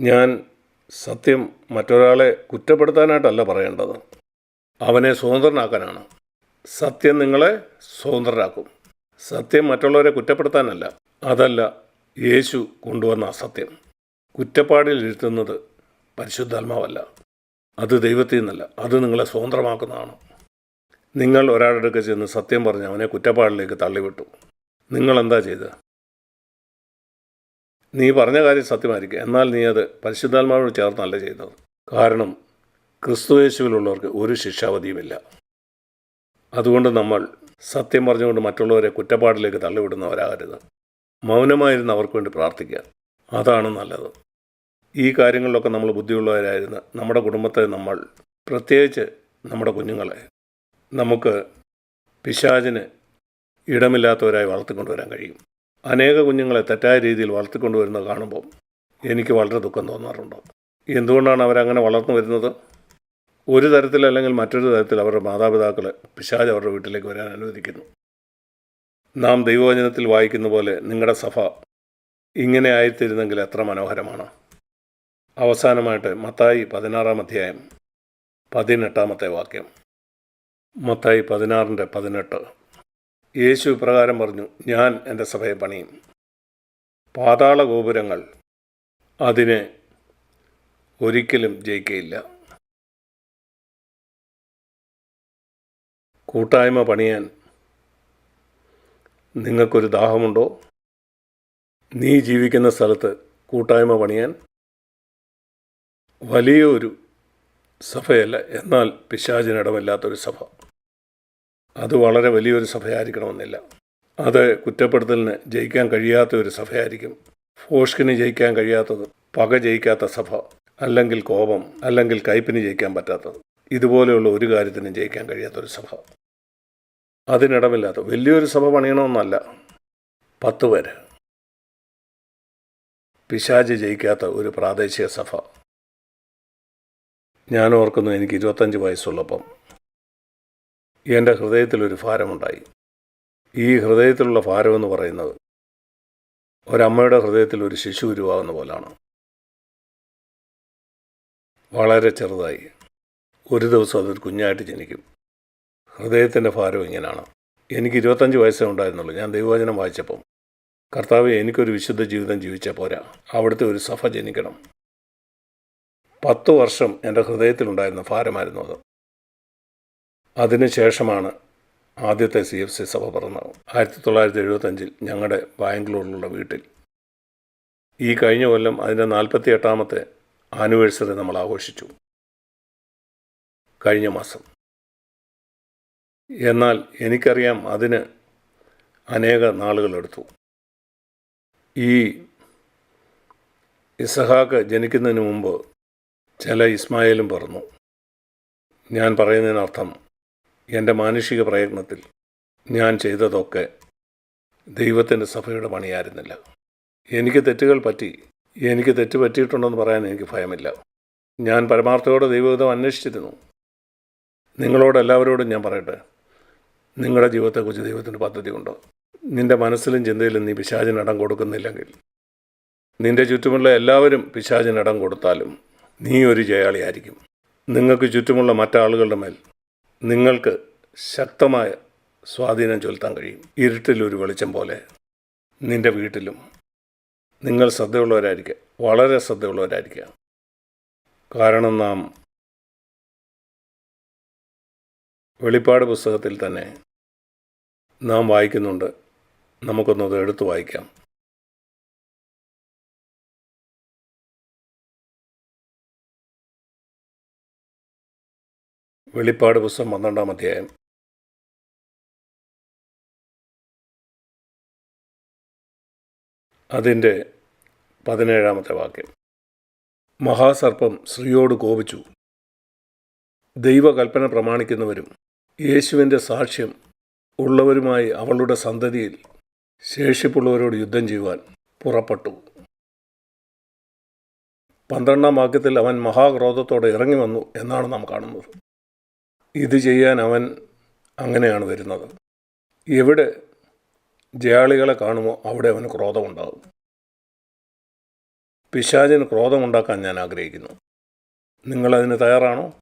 S1: ഞാൻ സത്യം മറ്റൊരാളെ കുറ്റപ്പെടുത്താനായിട്ടല്ല പറയേണ്ടത്, അവനെ സ്വതന്ത്രനാക്കാനാണ്. സത്യം നിങ്ങളെ സ്വതന്ത്രരാക്കും. സത്യം മറ്റുള്ളവരെ കുറ്റപ്പെടുത്താനല്ല. അതല്ല യേശു കൊണ്ടുവന്ന സത്യം. കുറ്റപ്പാടിലിരുത്തുന്നത് പരിശുദ്ധാത്മാവല്ല, അത് ദൈവത്തിൽ നിന്നല്ല, അത് നിങ്ങളെ സ്വതന്ത്രമാക്കുന്നതാണ്. നിങ്ങൾ ഒരാളുടെ അടുക്കൽ ചെന്ന് സത്യം പറഞ്ഞ് അവനെ കുറ്റപ്പാടിലേക്ക് തള്ളിവിട്ടു. നിങ്ങളെന്താ ചെയ്തത്? നീ പറഞ്ഞ കാര്യം സത്യമായിരിക്കും, എന്നാൽ നീ അത് പരിശുദ്ധാത്മാവോട് ചേർന്നല്ല ചെയ്തത്. കാരണം ക്രിസ്തുയേശുവിലുള്ളവർക്ക് ഒരു ശിക്ഷാവധിയുമില്ല. അതുകൊണ്ട് നമ്മൾ സത്യം പറഞ്ഞുകൊണ്ട് മറ്റുള്ളവരെ കുറ്റപ്പാടിലേക്ക് തള്ളിവിടുന്നവരാകരുത്. മൗനമായിരുന്ന് അവർക്ക് വേണ്ടി പ്രാർത്ഥിക്കുക, അതാണ് നല്ലത്. ഈ കാര്യങ്ങളിലൊക്കെ നമ്മൾ ബുദ്ധിയുള്ളവരായിരുന്ന് നമ്മുടെ കുടുംബത്തെ, നമ്മൾ പ്രത്യേകിച്ച് നമ്മുടെ കുഞ്ഞുങ്ങളെ, നമുക്ക് പിശാചിന് ഇടമില്ലാത്തവരായി വളർത്തിക്കൊണ്ടുവരാൻ കഴിയും. അനേക കുഞ്ഞുങ്ങളെ തെറ്റായ രീതിയിൽ വളർത്തിക്കൊണ്ടുവരുന്നത് കാണുമ്പോൾ എനിക്ക് വളരെ ദുഃഖം തോന്നാറുണ്ട്. എന്തുകൊണ്ടാണ് അവരങ്ങനെ വളർന്നു വരുന്നത്? ഒരു തരത്തിലല്ലെങ്കിൽ മറ്റൊരു തരത്തിൽ അവരുടെ മാതാപിതാക്കൾ പിശാച് അവരുടെ വീട്ടിലേക്ക് വരാൻ അനുവദിക്കുന്നു. നാം ദൈവവചനത്തിൽ വായിക്കുന്ന പോലെ നിങ്ങളുടെ സഭ ഇങ്ങനെ ആയിത്തീരുന്നെങ്കിൽ എത്ര മനോഹരമാണ്. അവസാനമായിട്ട് മത്തായി 16-ാം അധ്യായം 18-ാമത്തെ വാക്യം. മത്തായി 16:18. യേശു ഇപ്രകാരം പറഞ്ഞു, ഞാൻ എൻ്റെ സഭയെ പണിയും, പാതാള ഗോപുരങ്ങൾ അതിനെ ഒരിക്കലും ജയിക്കയില്ല. കൂട്ടായ്മ പണിയാൻ നിങ്ങൾക്കൊരു ദാഹമുണ്ടോ? നീ ജീവിക്കുന്ന സ്ഥലത്ത് കൂട്ടായ്മ പണിയാൻ വലിയൊരു സഭയല്ല, എന്നാൽ പിശാചിനിടമില്ലാത്തൊരു സഭ. അത് വളരെ വലിയൊരു സഭയായിരിക്കണമെന്നില്ല. അത് കുറ്റപ്പെടുത്തലിന് ജയിക്കാൻ കഴിയാത്ത ഒരു സഭയായിരിക്കും. ഫോഷ്കിന് ജയിക്കാൻ കഴിയാത്തത്, പക ജയിക്കാത്ത സഭ, അല്ലെങ്കിൽ കോപം, അല്ലെങ്കിൽ കയ്പിന് ജയിക്കാൻ പറ്റാത്തത്, ഇതുപോലെയുള്ള ഒരു കാര്യത്തിനും ജയിക്കാൻ കഴിയാത്തൊരു സഭ. അതിനിടമില്ലാത്ത വലിയൊരു സഭ പണിയണമെന്നല്ല, 10 പേര്. പിശാച് ജയിക്കാത്ത ഒരു പ്രാദേശിക സഭ. ഞാൻ ഓർക്കുന്നു, എനിക്ക് 25 വയസ്സുള്ളപ്പം എൻ്റെ ഹൃദയത്തിലൊരു ഭാരമുണ്ടായി. ഈ ഹൃദയത്തിലുള്ള ഭാരമെന്ന് പറയുന്നത് ഒരമ്മയുടെ ഹൃദയത്തിൽ ഒരു ശിശു ഉരുവാകുന്ന പോലാണ്. വളരെ ചെറുതായി. ഒരു ദിവസം അതൊരു കുഞ്ഞായിട്ട് ജനിക്കും. ഹൃദയത്തിൻ്റെ ഭാരം ഇങ്ങനെയാണ്. എനിക്ക് 25 വയസ്സേ ഉണ്ടായിരുന്നുള്ളൂ. ഞാൻ ദൈവവചനം വായിച്ചപ്പം, കർത്താവേ, എനിക്കൊരു വിശുദ്ധ ജീവിതം ജീവിച്ചാൽ പോരാ, അവിടുത്തെ ഒരു സഭ ജനിക്കണം. 10 വർഷം എൻ്റെ ഹൃദയത്തിലുണ്ടായിരുന്ന ഭാരമായിരുന്നു അത്. അതിനുശേഷമാണ് ആദ്യത്തെ CFC സഭ പിറന്നത്. 1975 ഞങ്ങളുടെ ബാംഗ്ലൂരിലുള്ള വീട്ടിൽ. ഈ കഴിഞ്ഞ കൊല്ലം അതിൻ്റെ 48-ാമത്തെ ആനിവേഴ്സറി നമ്മൾ ആഘോഷിച്ചു, കഴിഞ്ഞ മാസം. എന്നാൽ എനിക്കറിയാം അതിന് അനേക നാളുകളെടുത്തു. ഈ ഇസഹാക്ക് ജനിക്കുന്നതിന് മുമ്പ് ചില ഇസ്മായേലും പിറന്നു. ഞാൻ പറയുന്നതിനർത്ഥം, എൻ്റെ മാനുഷിക പ്രയത്നത്തിൽ ഞാൻ ചെയ്തതൊക്കെ ദൈവത്തിൻ്റെ സഭയുടെ പണിയായിരുന്നില്ല. എനിക്ക് തെറ്റുകൾ പറ്റി, എനിക്ക് തെറ്റ് പറ്റിയിട്ടുണ്ടെന്ന് പറയാൻ എനിക്ക് ഭയമില്ല. ഞാൻ പരമാർത്ഥത്തോടെ ദൈവഹിതം അന്വേഷിച്ചിരുന്നു. നിങ്ങളോടെല്ലാവരോടും ഞാൻ പറയട്ടെ, നിങ്ങളുടെ ജീവിതത്തെക്കുറിച്ച് ദൈവത്തിൻ്റെ പദ്ധതിയുണ്ടോ? നിൻ്റെ മനസ്സിലും ചിന്തയിലും നീ പിശാചിന് ഇടം കൊടുക്കുന്നില്ലെങ്കിൽ, നിൻ്റെ ചുറ്റുമുള്ള എല്ലാവരും പിശാചിന് ഇടം കൊടുത്താലും നീ ഒരു ജയാളിയായിരിക്കും. നിങ്ങൾക്ക് ചുറ്റുമുള്ള മറ്റാളുകളുടെ മേൽ നിങ്ങൾക്ക് ശക്തമായ സ്വാധീനം ചെലുത്താൻ കഴിയും. ഇരുട്ടിലൊരു വെളിച്ചം പോലെ നിൻ്റെ വീട്ടിലും. നിങ്ങൾ ശ്രദ്ധയുള്ളവരായിരിക്കുക, വളരെ ശ്രദ്ധയുള്ളവരായിരിക്കുക. കാരണം നാം വെളിപ്പാട് പുസ്തകത്തിൽ തന്നെ നാം വായിക്കുന്നുണ്ട്. നമുക്കൊന്നത് എടുത്തു വായിക്കാം. വെളിപ്പാട് പുസ്തകം 12-ാം അധ്യായം. അതിൻ്റെ 17-ാമത്തെ വാക്യം. മഹാസർപ്പം സ്ത്രീയോട് കോപിച്ചു, ദൈവകൽപ്പന പ്രമാണിക്കുന്നവരും യേശുവിൻ്റെ സാക്ഷ്യം ഉള്ളവരുമായി അവളുടെ സന്തതിയിൽ ശേഷിപ്പുള്ളവരോട് യുദ്ധം ചെയ്യുവാൻ പുറപ്പെട്ടു. 12-ാം വാക്യത്തിൽ അവൻ മഹാക്രോധത്തോടെ ഇറങ്ങി വന്നു എന്നാണ് നാം കാണുന്നത്. ഇത് ചെയ്യാൻ അവൻ അങ്ങനെയാണ് വരുന്നത്. എവിടെ ജയാളികളെ കാണുമോ അവിടെ അവന് ക്രോധമുണ്ടാകും. പിശാചിന് ക്രോധമുണ്ടാക്കാൻ ഞാൻ ആഗ്രഹിക്കുന്നു. നിങ്ങളതിന് തയ്യാറാണോ?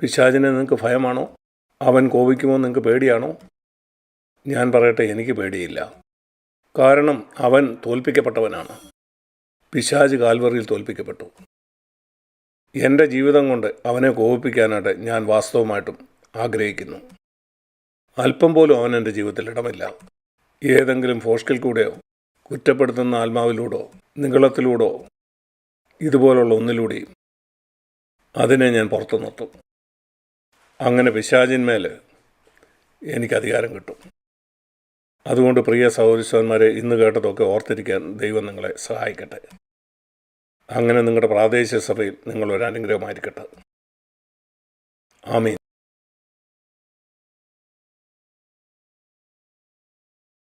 S1: പിശാചിനെ നിങ്ങൾക്ക് ഭയമാണോ? അവൻ കോപിക്കുമോ നിങ്ങൾക്ക് പേടിയാണോ? ഞാൻ പറയട്ടെ, എനിക്ക് പേടിയില്ല. കാരണം അവൻ തോൽപ്പിക്കപ്പെട്ടവനാണ്. പിശാച് കാൽവറിയിൽ തോൽപ്പിക്കപ്പെട്ടു. എൻ്റെ ജീവിതം കൊണ്ട് അവനെ കോപിപ്പിക്കാനായിട്ട് ഞാൻ വാസ്തവമായിട്ടും ആഗ്രഹിക്കുന്നു. അല്പം പോലും അവൻ എൻ്റെ ജീവിതത്തിൽ ഇടമില്ല. ഏതെങ്കിലും ഫോഷ്കിൽ കൂടെയോ കുറ്റപ്പെടുത്തുന്ന ആത്മാവിലൂടെയോ നിഗളത്തിലൂടെയോ ഇതുപോലുള്ള ഒന്നിലൂടെയും അതിനെ ഞാൻ പുറത്തു നിർത്തും. അങ്ങനെ പിശാചിന്മേൽ എനിക്ക് അധികാരം കിട്ടും. അതുകൊണ്ട് പ്രിയ സഹോദരന്മാരെ, ഇന്ന് കേട്ടതൊക്കെ ഓർത്തിരിക്കാൻ ദൈവം നിങ്ങളെ സഹായിക്കട്ടെ. അങ്ങനെ നിങ്ങളുടെ പ്രാദേശിക സഭയിൽ നിങ്ങളൊരു അനുഗ്രഹമായിരിക്കട്ടെ. ആമീൻ.